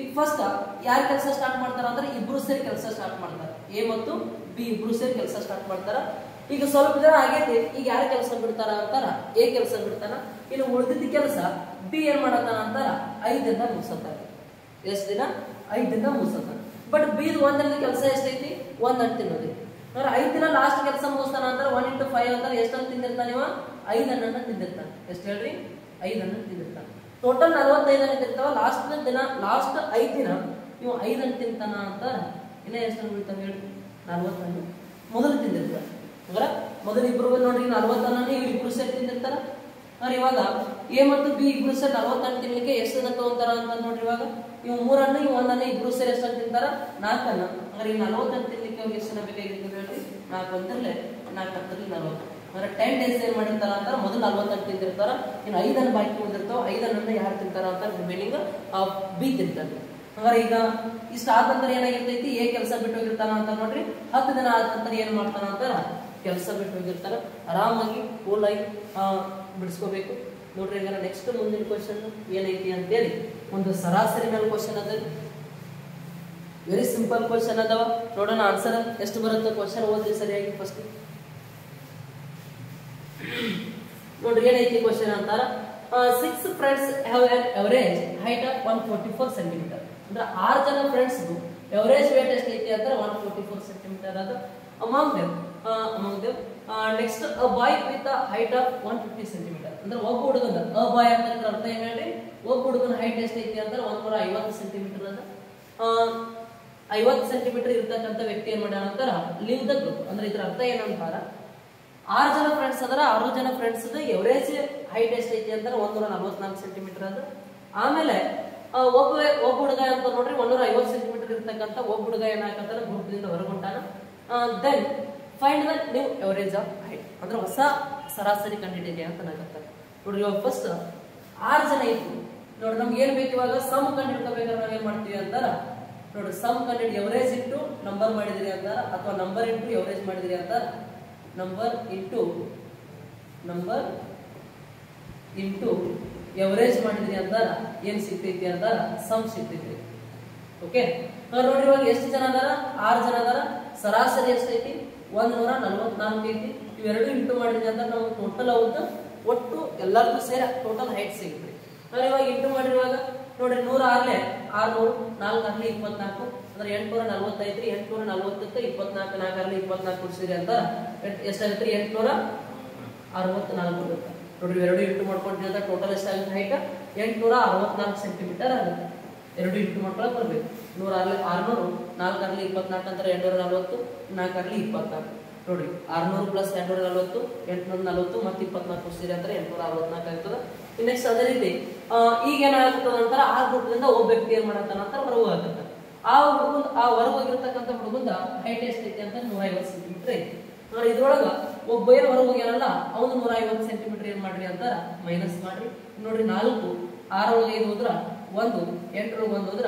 ಈಗ ಫಸ್ಟ್ ಯಾರು ಕೆಲಸ ಸ್ಟಾರ್ಟ್ ಮಾಡ್ತಾರ ಅಂದ್ರೆ ಇಬ್ರು ಸೇರಿ ಕೆಲಸ ಸ್ಟಾರ್ಟ್ ಮಾಡ್ತಾರ. ಎ ಮತ್ತು ಬಿ ಇಬ್ರು ಸೇರಿ ಕೆಲಸ ಸ್ಟಾರ್ಟ್ ಮಾಡ್ತಾರ. ಈಗ ಸ್ವಲ್ಪ ದಿನ ಆಗೈತಿ, ಈಗ ಯಾರು ಕೆಲಸ ಬಿಡ್ತಾರ ಅಂತಾರ ಎ ಕೆಲಸ ಬಿಡ್ತಾನ. ಇನ್ನು ಉಳಿದಿದ್ದ ಕೆಲಸ ಬಿ ಏನ್ ಮಾಡತಾನ ಅಂತಾರ 5 ದಿನ ಮುಗಿಸತಾರ. ಎಷ್ಟು ದಿನ? 5 ದಿನ ಮುಗಿಸತಾನ. ಬಟ್ ಬಿ ಒಂದಿನದ ಕೆಲಸ ಎಷ್ಟೈತಿ? 1 ಅಂತ ತಿನ್ನೋದಿ. ಅಂದ್ರೆ 5 ದಿನ ಲಾಸ್ಟ್ ಕೆಲಸ ಮುಗಿಸ್ತಾನ ಅಂತಾರ 1 × 5 ಅಂತಾರ. ಎಷ್ಟನ್ನು ತಿಂದಿರ್ತಾನ ಇವ? 5 ಹಣ್ಣನ್ನ ತಿಂದಿರ್ತಾನ. ಎಷ್ಟು ಹೇಳ್ರಿ? 5 ಹಣ್ಣು ತಿಂದಿರ್ತಾನ. ಟೋಟಲ್ 45 ಹಣ್ಣು ತಿಂತಾವ. ಲಾಸ್ಟ್ 5 ದಿನ ಇವ 5 ಹಣ್ಣು ತಿಂತಾನ ಅಂತ. ಇನ್ನ ಎಷ್ಟು ಹಣ್ಣು ಉಳಿತಾವ ಹೇಳ್ರಿ? 40 ಹಣ್ಣು ಮೊದಲು ತಿಂದಿರ್ತಾರ. ಅಂದ್ರೆ ಮೊದಲು ಇಬ್ರು ನೋಡ್ರಿ 40 ಹಣ್ಣು ಇವ್ರು ಇಬ್ರು ಸೇರಿ ತಿಂದಿರ್ತಾರ. ಅಂದ್ರೆ ಇವಾಗ ಎ ಮತ್ತು ಬಿ ಇಬ್ರು ಸೇರಿ 40 ಹಣ್ಣು ತಿನ್ಲಿಕ್ಕೆ ಎಷ್ಟು ಹಣ್ಣು ತಗೊಂತಾರ ಅಂತ ನೋಡ್ರಿ. ಇವಾಗ ಇವ್ 3 ಹಣ್ಣು ಇವ್ 1 ಹಣ್ಣು ಇಬ್ರು ಸೇರಿ ಎಷ್ಟು ಹಣ್ಣು ತಿಂತಾರ? 4 ಹಣ್ಣು. ಅಂದ್ರೆ ಈ 40 ಹಣ್ಣು ತಿನ್ಲಿಕ್ಕೆ ಅವ್ರಿಗೆ ಎಷ್ಟು ಹಣ್ಣು ಬೇಕಾಗಿರ್ತದೆ ಹೇಳ್ರಿ? 4 ಅಂತರ್ಲೆ 4 ಹತ್ತರಲ್ಲಿ 40. ಅಂದ್ರೆ 10 ಡೇಸ್ ಏನ್ ಮಾಡಿರ್ತಾರ ಅಂತಾರ ಮೊದಲು 40 ಹಣ್ಣು ತಿಂದಿರ್ತಾರ. ಇನ್ನು 5 ಹಣ್ಣು ಬಾಕಿ ಉಳಿದಿರ್ತಾವ. 5 ಹಣ್ಣನ್ನ ಯಾರು ತಿಂತಾರ ಅಂತ ರಿಮೈನಿಂಗ್ ಬಿ ತಿಂತಾರ. ಹಂಗಾರೆ ಈಗ ಇಷ್ಟ ಆದ ನಂತರ ಏನಾಗಿರ್ತೈತಿ? ಎ ಕೆಲಸ ಬಿಟ್ಟು ಹೋಗಿರ್ತಾನ ಅಂತ ನೋಡ್ರಿ. 10 ದಿನ ಆದ ನಂತರ ಏನ್ ಮಾಡ್ತಾನ ಅಂತಾರ ಕೆಲಸ ಬಿಟ್ಟು ಹೋಗಿರ್ತಾರ. ಆರಾಮಾಗಿ ಕೂಲ್ ಆಗಿ ಬಿಡಿಸ್ಕೋಬೇಕು. ನೋಡ್ರಿ ಈಗ ನೆಕ್ಸ್ಟ್ ಮುಂದಿನ ಕ್ವಶನ್ ಏನೈತಿ ಅಂತೇಳಿ ಒಂದು ಸರಾಸರಿ ಮೇಲೆ ಕ್ವಶನ್ ಅದ. ವೆರಿ ಸಿಂಪಲ್ ಕ್ವಶನ್ ಅದಾವ. ನೋಡೋಣ ಆನ್ಸರ್ ಎಷ್ಟು ಬರುತ್ತೆ. ಕ್ವಶನ್ ಓದ್ರಿ ಸರಿಯಾಗಿ ಫಸ್ಟ್. ನೋಡ್ರಿ ಏನೈತಿ ಕ್ವಶನ್ ಅಂತಾರ 6 friends have on average height of 144 centimetre. ಅಂದ್ರೆ 6 ಜನ ಫ್ರೆಂಡ್ಸ್ ಎವರೇಜ್ ವೇಟ್ ಎಷ್ಟೈತಿ ಅಂದ್ರೆ 144 ಸೆಂಟಿಮೀಟರ್ ಅದ. among them next a boy with a height of 150 centimetre. ಅಂದ್ರೆ ಒಬ್ಬ ಹುಡುಗನ a boy ಅಂತ ಅರ್ಥ ಏನ್ ಹೇಳಿ? ಒಬ್ಬ ಹುಡುಗನ ಹೈಟ್ ಎಷ್ಟೈತಿ ಅಂದ್ರೆ 150 ಸೆಂಟಿಮೀಟರ್ ಅದ. 50 ಸೆಂಟಿಮೀಟರ್ ಇರ್ತಕ್ಕಂಥ ವ್ಯಕ್ತಿ ಏನ್ ಮಾಡ್ಯಾನ ಅಂತಾರ ಲಿವ್ ದ ಗ್ರೂಪ್. ಅಂದ್ರೆ ಇದ್ರ ಅರ್ಥ ಏನಂತಾರ 6 ಜನ ಫ್ರೆಂಡ್ಸ್ ಅದರ. 6 ಜನ ಫ್ರೆಂಡ್ಸ್ ಎವರೇಜ್ ಹೈಟ್ ಎಷ್ಟೈತಿ ಅಂದ್ರೆ 144 ಸೆಂಟಿಮೀಟರ್ ಅದ. ಆಮೇಲೆ ಒಬ್ಬ ಹುಡುಗ ಅಂತ ನೋಡ್ರಿ 150 ಸೆಂಟಿಮೀಟರ್ ಇರ್ತಕ್ಕಂಥ ಒಬ್ಬ ಹುಡುಗ ಏನಾಗತ್ತಾರ ಗ್ರೂಪ್ ದಿಂದ ಹೊರಗೊಂಟಾನ. Then find the new average of height. ಅಂದ್ರೆ ಹೊಸ ಸರಾಸರಿ ಕಂಡಿಡಿದೆ ಅಂತ ನಾಗತ್ತಾರೆ. ನೋಡ್ರಿ ಇವಾಗ ಫಸ್ಟ್ 6 ಜನ ಇತ್ತು. ನೋಡ್ರಿ ನಮ್ಗೆ ಏನ್ ಬೇಕು ಇವಾಗ? ಸಮ್ ಕಂಡಿಡ್ಕೋಬೇಕಾದ್ರೆ ನಾವೇನ್ ಮಾಡ್ತೀವಿ ಅಂತಾರ ನೋಡ್ರಿ ಸಮ್ ಕಂಡಿಡ್ ಎವರೇಜ್ ಇಂಟು ನಂಬರ್ ಮಾಡಿದ್ರಿ ಅಂತಾರ, ಅಥವಾ ನಂಬರ್ ಇಂಟು ಎವರೇಜ್ ಮಾಡಿದ್ರಿ ಅಂತಾರ. ನಂಬರ್ ಇಂಟು ಎವರೇಜ್ ಮಾಡಿದ್ರಿ ಅಂತಾರ ಏನ್ ಸಿಗ್ತೈತಿ ಅಂತಾರ ಸಮ್ ಸಿಗ್ತೈತಿ. ಓಕೆ ನೋಡ್ರಿ ಇವಾಗ ಎಷ್ಟು ಜನ ಅದಾರ? 6 ಜನ ಅದಾರ. ಸರಾಸರಿ ಎಷ್ಟೈತಿ? 144 ಐತಿ. ಇವೆರಡು ಇಂಟು ಮಾಡಿದ್ರಿ ಅಂತ ನಾವು ಟೋಟಲ್ ಅವ್ರದ್ದು ಒಟ್ಟು ಎಲ್ಲರಿಗೂ ಸೇರಿ ಟೋಟಲ್ ಹೈಟ್ ಸಿಗುತ್ತೆ. ನಾವು ಇವಾಗ ಇಂಟು ಮಾಡಿರುವಾಗ ನೋಡ್ರಿ 100 ಆಗ್ಲೇ 600 4 ಆಗ್ಲಿ 24 ಅಂದ್ರೆ 845 840ಕ್ಕೆ 24 4 ಆಗ್ಲಿ 24 ಕೊಡ್ಸಿರಿ ಅಂತ ಎಷ್ಟಾಗುತ್ತೆ 864 ಬರುತ್ತೆ ನೋಡ್ರಿ. ಎರಡು ಇಂಟು ಮಾಡ್ಕೊಂಡ್ರಿ ಅಂತ ಟೋಟಲ್ ಎಷ್ಟಾಗುತ್ತೆ ಹೈಟ್ 864 ಸೆಂಟಿಮೀಟರ್ ಆಗುತ್ತೆ. ಎರಡು ಇಂಟು ಮಾಡ್ಕೊಳಕ್ ಬರ್ಬೇಕು. 100 600 4 ರಲ್ಲಿ 24 ಅಂತಾರೆ 840 4 ರಲ್ಲಿ 24 ನೋಡ್ರಿ 600 ಪ್ಲಸ್ 840 840 ಮತ್ತೆ 24 ಸೇರಿ ಅಂದ್ರೆ 864 ಆಗ್ತದೆ. ನೆಕ್ಸ್ಟ್ ಅದೇ ರೀತಿ ಈಗ ಏನಾಗ್ತದ ಅಂತಾರ ಆ ಗ್ರೂಪ್ದಿಂದ ಒಬ್ಬ ವ್ಯಕ್ತಿ ಏನ್ ಮಾಡತ್ತಾನ ಅಂತ ಹೊರಗೆ ಹೋಗತ್ತ. ಆ ಹೊರಗೆ ಹೋಗಿರ್ತಕ್ಕಂಥ ಹುಡುಗಂದ ಹೈಟ್ ಎಷ್ಟೈತಿ ಅಂತ 150 ಸೆಂಟಿಮೀಟರ್ ಐತಿ. ನೋಡಿ ಇದ್ರೊಳಗ ಒಬ್ಬ ಏನ್ ಹೊರಗೆ ಹೋಗ್ಯಾನಲ್ಲ ಅವನು 150 ಸೆಂಟಿಮೀಟರ್ ಏನ್ ಮಾಡ್ರಿ ಅಂತ ಮೈನಸ್ ಮಾಡ್ರಿ. ನೋಡ್ರಿ 4 6 ಒಳಗೆ 5 ಹೋದ್ರ 1 8 ಒಳಗೆ 1 ಹೋದ್ರ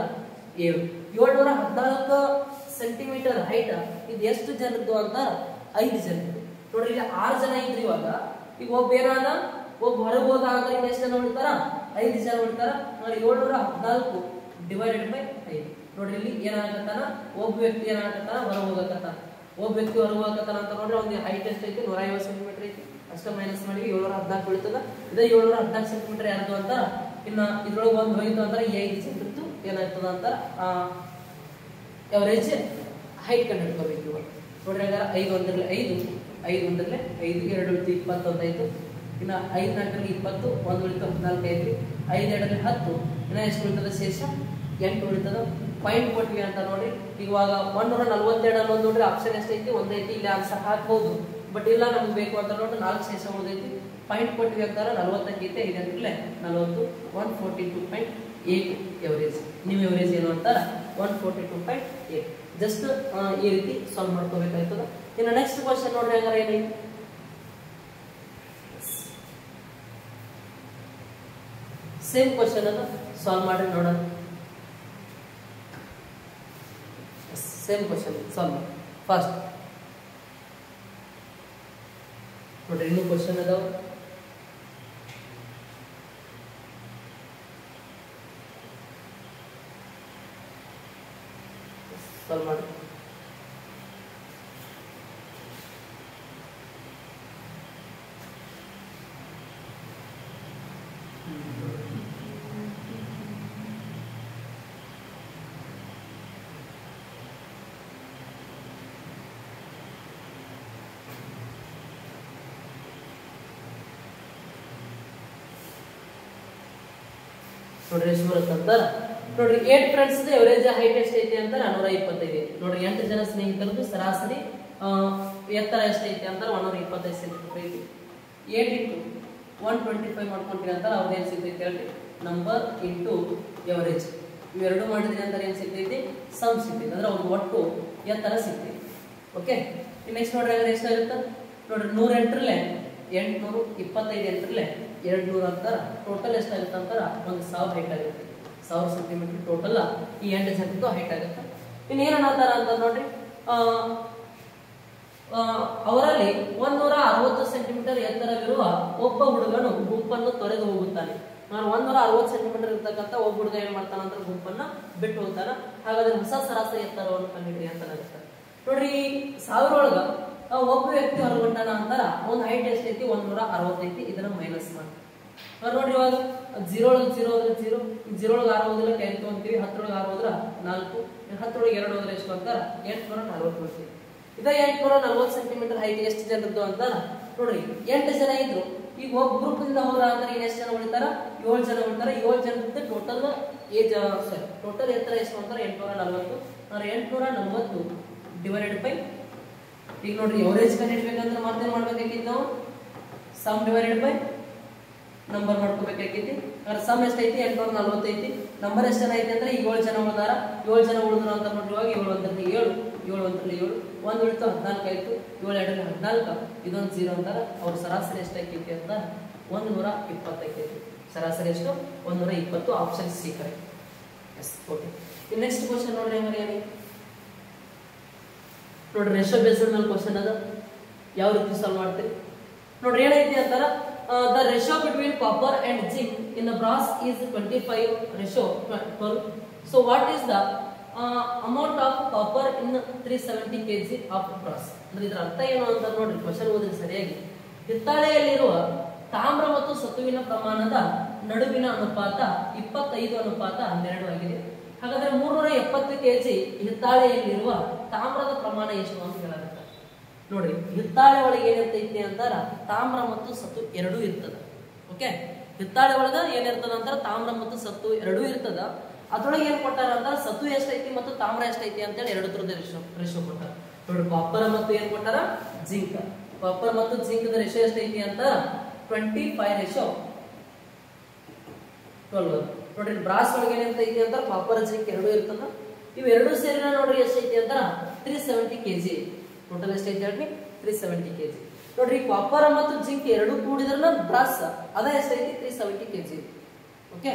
7 714 ಸೆಂಟಿಮೀಟರ್ ಹೈಟ್. ಇದು ಎಷ್ಟು ಜನದ್ದು ಅಂತ 5 ಜನ. ನೋಡ್ರಿ ಇಲ್ಲಿ 6 ಜನ ಇದ್ರಿ. ಇವಾಗ ಈಗ ಒಬ್ಬ ಏನಾದ ಒಬ್ಬ ಹೊರಗೆ ಹೋದ ಅಂದ್ರೆ ಇನ್ನು ಎಷ್ಟು ಜನ ಉಳಿತಾರ 5 ಜನ ಉಳಿತಾರ. ನೋಡಿ 714 ಡಿವೈಡೆಡ್ ಬೈ 5. ನೋಡ್ರಿ ಇಲ್ಲಿ ಏನಾಗತ್ತಾನ ಒಬ್ಬ ವ್ಯಕ್ತಿ ಏನಾಗತ್ತಾನ ಹೊರಗೆ ಹೋಗಕತ್ತಾನ. ಒಬ್ಬ ವ್ಯಕ್ತಿ ಹೊರಗೆ ಹೋಗಕತ್ತಾನ ಅಂತ ನೋಡ್ರಿ ಅವ್ನಿಗೆ ಹೈಟ್ ಎಷ್ಟು ಐತಿ 150 ಸೆಂಟಿಮೀಟರ್ ಐತಿ. ಅಷ್ಟ ಮೈನಸ್ ಮಾಡಿ 714 ಉಳಿತದ. ಇದೇ 714 ಸೆಂಟಿಮೀಟರ್ ಯಾರ್ದು ಅಂತ ಇನ್ನ ಇದ್ರೊಳಗೆ ಒಂದು ಹೋಯ್ತು ಅಂದ್ರೆ ಈ 5 ಜನದ್ದು ಏನಾಗ್ತದ ಅಂತ ಎವರೇಜ್ ಹೈಟ್ ಕಂಡು ಹಿಡ್ಕೋಬೇಕು. ಇವಾಗ ನೋಡ್ರಿ ಹಂಗಾರ 5 ಒಂದರಲ್ಲಿ 5 5 ಒಂದರಲ್ಲಿ 5 2 ಉಳಿತು 21 ಆಯ್ತು. ಇನ್ನ 5 4ರಲ್ಲಿ 20 1 ಉಳಿತು 14 ಐತ್ರಿ. 5 2ರಲ್ಲಿ 10 ಇನ್ನ ಎಷ್ಟು ಉಳಿತದ ಶೇಷ 8 ಉಳಿತದ. ಪಾಯಿಂಟ್ ಕೊಟ್ವಿ ಅಂತ ನೋಡ್ರಿ. ಇವಾಗ 142 ಅನ್ನೋದು ನೋಡ್ರಿ ಆಪ್ಷನ್ ಎಷ್ಟೈತಿ ಒಂದೈತಿ. ಇಲ್ಲಿ ಆನ್ಸರ್ ಹಾಕ್ಬಹುದು ಬಟ್ ಇಲ್ಲ ನಮ್ಗೆ ಬೇಕು ಅಂತ ನೋಡ್ರಿ 4 ಶೇಷ ಉಳಿದೈತಿ. ಪಾಯಿಂಟ್ ಕೊಟ್ವಿ ಅಂತಾರ 40 ಐತೆ 5 ಅಂದ್ರೆ 40 142.8 ಎವರೇಜ್. ನೀವು ಎವರೇಜ್ ಏನು ಅಂತಾರ 142.8. ಜಸ್ಟ್ ಈ ರೀತಿ ಸಾಲ್ವ್ ಮಾಡ್ಕೋಬೇಕಾಗ್ತದ. ಇನ್ನು ನೆಕ್ಸ್ಟ್ ಕ್ವಶನ್ ನೋಡ್ರಿ ಹಂಗಾರೆ ಏನೈತಿ ಸೇಮ್ ಕ್ವಶನ್ ಅನ್ನ ಸಾಲ್ವ್ ಮಾಡಿ ನೋಡೋಣ. ಸೇಮ್ ಕ್ವಶನ್ ಸಾಲ್ವ್ ಮಾಡಿ ಫಾಸ್ಟ್ ನೋಡ್ರಿ. ಇನ್ನೂ ಕ್ವಶನ್ ಅದಾವ ಸಾಲ್ವ್ ಮಾಡಿ. ನೋಡ್ರಿ ಎಷ್ಟು ಬರುತ್ತಂತ ನೋಡ್ರಿ 8 ಫ್ರೆಂಡ್ಸ್ ಎವರೇಜ್ ಹೈಟ್ ಎಷ್ಟೈತಿ ಅಂತ 125. ನೋಡ್ರಿ 8 ಜನ ಸ್ನೇಹಿತರದ್ದು ಸರಾಸರಿ ಎತ್ತರ ಎಷ್ಟೈತಿ ಅಂತ 125 ಸೆಂಟಿಮೀಟರ್ ಐತಿ. 8 ಇಂಟು 125 ಮಾಡ್ಕೊಂಡ್ರಿ ಅಂತ ಅವ್ರದ್ದು ಏನ್ ಸಿಗ್ತೈತಿ ಹೇಳ್ರಿ ನಂಬರ್ ಇಂಟು ಎವರೇಜ್. ಇವೆರಡು ಮಾಡಿದ್ರಿ ಅಂತ ಏನ್ ಸಿಗ್ತೈತಿ ಸಮ್ ಸಿಗ್ತೈತಿ. ಅಂದ್ರೆ ಅವ್ರ ಒಟ್ಟು ಎತ್ತರ ಸಿಗ್ತೈತಿ. ಓಕೆ ನೆಕ್ಸ್ಟ್ ನೋಡ್ರಿ ಹಂಗಾರೆ ಎಷ್ಟಾಗುತ್ತೆ ನೋಡ್ರಿ 108ರಲ್ಲಿ 800 25 8ರಲ್ಲಿ 200 ಅಂತಾರ. ಟೋಟಲ್ ಎಷ್ಟಾಗುತ್ತೆ ಅಂತಾರ 1000 ಹೈಟ್ ಆಗುತ್ತೆ. 1000 ಸೆಂಟಿಮೀಟರ್ ಟೋಟಲ್ ಈ 8 ಜನದ್ದು ಹೈಟ್ ಆಗುತ್ತೆ. ಇನ್ನು ಏನ್ ಅನ್ನತಾರ ಅಂತ ನೋಡ್ರಿ ಅವರಲ್ಲಿ 160 ಸೆಂಟಿಮೀಟರ್ ಎತ್ತರವಿರುವ ಒಬ್ಬ ಹುಡುಗನು ಗುಂಪನ್ನು ತೊರೆದು ಹೋಗುತ್ತಾನೆ. ನಾನು 160 ಸೆಂಟಿಮೀಟರ್ ಇರ್ತಕ್ಕಂಥ ಒಬ್ಬ ಹುಡುಗ ಏನ್ ಮಾಡ್ತಾನ ಅಂತ ಗುಂಪನ್ನ ಬಿಟ್ಟು ಹೋಗ್ತಾನ. ಹಾಗಾದ್ರೆ ಹೊಸ ಸರಾಸರಿ ಎತ್ತರವನ್ನು ಕಂಡಿಡ್ರಿ ಅಂತ ಹೇಳ್ತಾರೆ. ನೋಡ್ರಿ 1000 ಒಳಗ ಒಬ್ಬ ವ್ಯಕ್ತಿ ಹೊರಗೊಂಡಾನ ಅಂತಾರ ಒಂದು ಹೈಟ್ ಎಷ್ಟೈತಿ 160 ಐತಿ. ಇದನ್ನ ಮೈನಸ್ ಮಾಡಿ ನೋಡ್ರಿ. ಇವಾಗ 0 ಒಳಗೆ 0 ಹೋದ್ರೆ 0 0 ಒಳಗೆ 6 ಹೋದ್ರೆ 10 ತಗೊಂತೀವಿ. 10 ಒಳಗೆ 6 ಹೋದ್ರ 4 10 ಒಳಗೆ 2 ಹೋದ್ರೆ ಎಷ್ಟು ಅಂತಾರ 840 ಬರ್ತೀವಿ. ಇದ 840 ಸೆಂಟಿಮೀಟರ್ ಹೈಟ್ ಎಷ್ಟು ಜನರದ್ದು ಅಂತಾರ ನೋಡ್ರಿ 8 ಜನ ಇದ್ರು. ಈಗ ಒಬ್ಬ ಗ್ರೂಪ್ ಇಂದ ಹೋದ್ರ ಅಂದ್ರೆ ಇನ್ನು ಎಷ್ಟು ಜನ ಉಳಿತಾರ 7 ಜನ ಉಳಿತಾರ. 7 ಜನದ ಟೋಟಲ್ ಟೋಟಲ್ ಎತ್ತರ ಎಷ್ಟು ಅಂತಾರ 840. 840 ಡಿವೈಡೆಡ್ ಬೈ ಈಗ ನೋಡ್ರಿ ಎವರೇಜ್ ಕಂಡುಹಿಡಿಬೇಕಂದ್ರೆ ಮತ್ತೆ ಮಾಡ್ಬೇಕಾಗಿತ್ತು ನಾವು ಸಮ್ ಡಿವೈಡೆಡ್ ಬೈ ನಂಬರ್ ಮಾಡ್ಕೋಬೇಕಾಗಿತ್ತು. ಅಂದ್ರೆ ಸಮ್ ಎಷ್ಟೈತಿ 840 ಐತಿ. ನಂಬರ್ ಎಷ್ಟು ಜನ ಐತಿ ಅಂದ್ರೆ ಈಗ 7 ಜನ ಉಳಿದಾರ. 7 ಜನ ಉಳಿದ್ರು ಅಂತ ನೋಡ್ರಿ ಇವಾಗ 7 ಒಂದರಲ್ಲಿ 7 7 ಒಂದರಲ್ಲಿ 7 1 ಉಳಿತು 14 ಆಯ್ತು. 7 2ರಲ್ಲಿ 14 ಇದೊಂದು 0 ಅಂತಾರ. ಅವ್ರ ಸರಾಸರಿ ಎಷ್ಟಾಕೈತಿ ಅಂತ 120 ಐತಿ. ಸರಾಸರಿ ಎಷ್ಟು 120. Option C correct. Yes okay. Next question ನೋಡ್ರಿ ಹಂಗಾರೆ ಏನಿ ನೋಡ್ರಿ ರೇಷಿಯೋ ಬೇಸ್ಡ್ ಮೇಲೆ ಕ್ವಶನ್ ಅದ. ಯಾವ ರೀತಿ ಸಾಲ್ವ್ ಮಾಡ್ತೀರಿ ನೋಡ್ರಿ ಏನೈತಿ ಅಂತಾರ the ratio between copper and zinc in the brass is 25:12. So what is the amount of copper in 370 kg of brass? ಅಂದ್ರೆ ಇದರ ಅರ್ಥ ಏನು ಅಂತ ನೋಡ್ರಿ ಕ್ವಶನ್ ಓದ್ರಿ ಸರಿಯಾಗಿ. ಹಿತ್ತಾಳೆಯಲ್ಲಿರುವ ತಾಮ್ರ ಮತ್ತು ಸತುವಿನ ಪ್ರಮಾಣದ ನಡುವಿನ ಅನುಪಾತ 25:12 ಆಗಿದೆ. ಹಾಗಾದ್ರೆ 370 kg ಹಿತ್ತಾಳೆಯಲ್ಲಿರುವ ತಾಮ್ರದ ಪ್ರಮಾಣ ಎಷ್ಟು ಅಂತ ಹೇಳಲಾಗುತ್ತೆ. ನೋಡ್ರಿ ಹಿತ್ತಾಳೆ ಒಳಗೆ ಏನಿರ್ತೈತಿ ಅಂತಾರ ತಾಮ್ರ ಮತ್ತು ಸತ್ತು ಎರಡೂ ಇರ್ತದ. ಓಕೆ, ಹಿತ್ತಾಳೆ ಒಳಗ ಏನಿರ್ತದ ಅಂತಾರ ತಾಮ್ರ ಮತ್ತು ಸತ್ತು ಎರಡೂ ಇರ್ತದ. ಅದ್ರೊಳಗೆ ಏನ್ ಕೊಟ್ಟಾರ ಅಂತಾರ ಸತ್ತು ಎಷ್ಟೈತಿ ಮತ್ತು ತಾಮ್ರ ಎಷ್ಟೈತಿ ಅಂತೇಳಿ ಎರಡು ತರದ ರೇಷೋ ಕೊಟ್ಟಾರ. ನೋಡ್ರಿ ಕಾಪರ್ ಮತ್ತು ಏನ್ ಕೊಟ್ಟಾರ ಜಿಂಕ್. ಕಾಪರ್ ಮತ್ತು ಜಿಂಕ್ ರೇಷೋ ಎಷ್ಟೈತಿ ಅಂತ 25:12. ನೋಡ್ರಿ ಬ್ರಾಸ್ ಒಳಗೆ ಏನಿರ್ತೈತಿ ಅಂತ ಕಾಪರ್ ಜಿಂಕ್ ಎರಡೂ ಇರ್ತದ. ಇವು ಎರಡು ಸೇರಿನ ನೋಡ್ರಿ ಎಷ್ಟೈತಿ ಅಂತ 370 kg. ಟೋಟಲ್ ಎಷ್ಟೈತಿ ಹೇಳ್ರಿ 370 kg. ನೋಡ್ರಿ ಕಾಪರ್ ಮತ್ತು ಜಿಂಕ್ ಎರಡು ಕೂಡಿದ್ರನ ಬ್ರಾಸ್ ಅದ ಎಷ್ಟೈತಿ 370 kg. ಓಕೆ,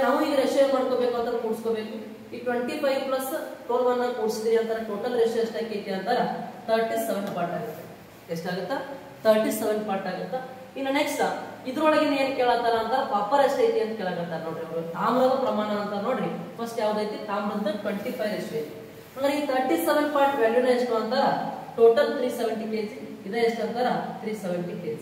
ನಾವು ಈಗ ರೇಷಿಯೋ ಮಾಡ್ಕೋಬೇಕು ಅಂತ ಕೂಡಿಸ್ಕೋಬೇಕು. ಈ 25 ಪ್ಲಸ್ 12 ಅನ್ನ ಕೂಡಿಸಿದ್ರಿ ಅಂತಾರ ಟೋಟಲ್ ರೇಷಿಯೋ ಎಷ್ಟಾಗೈತಿ ಅಂತಾರ 37 ಪಾರ್ಟ್ ಆಗುತ್ತೆ. ಎಷ್ಟಾಗುತ್ತಾ 37 ಪಾರ್ಟ್ ಆಗುತ್ತಾ. ಇನ್ನು ನೆಕ್ಸ್ಟ್ ಇದ್ರೊಳಗಿನ ಏನ್ ಕೇಳತ್ತಾರ ಅಂತ ಕಾಪರ್ ಎಷ್ಟೈತಿ ಅಂತ ಕೇಳಕತ್ತಾರ. ನೋಡ್ರಿ ಅವರು ತಾಮ್ರದ ಪ್ರಮಾಣ ಅಂತ ನೋಡ್ರಿ ಫಸ್ಟ್ ಯಾವ್ದೈತಿ ತಾಮ್ರದ 25 ರೇಷಿಯೋ ಐತಿ. ಅಂದ್ರೆ ಈ 37 ಪಾರ್ಟ್ ವ್ಯಾಲ್ಯೂನ ಎಷ್ಟು ಅಂತಾರ ಟೋಟಲ್ 370 kg. ಇದ ಎಷ್ಟು ಅಂತಾರ 370 kg.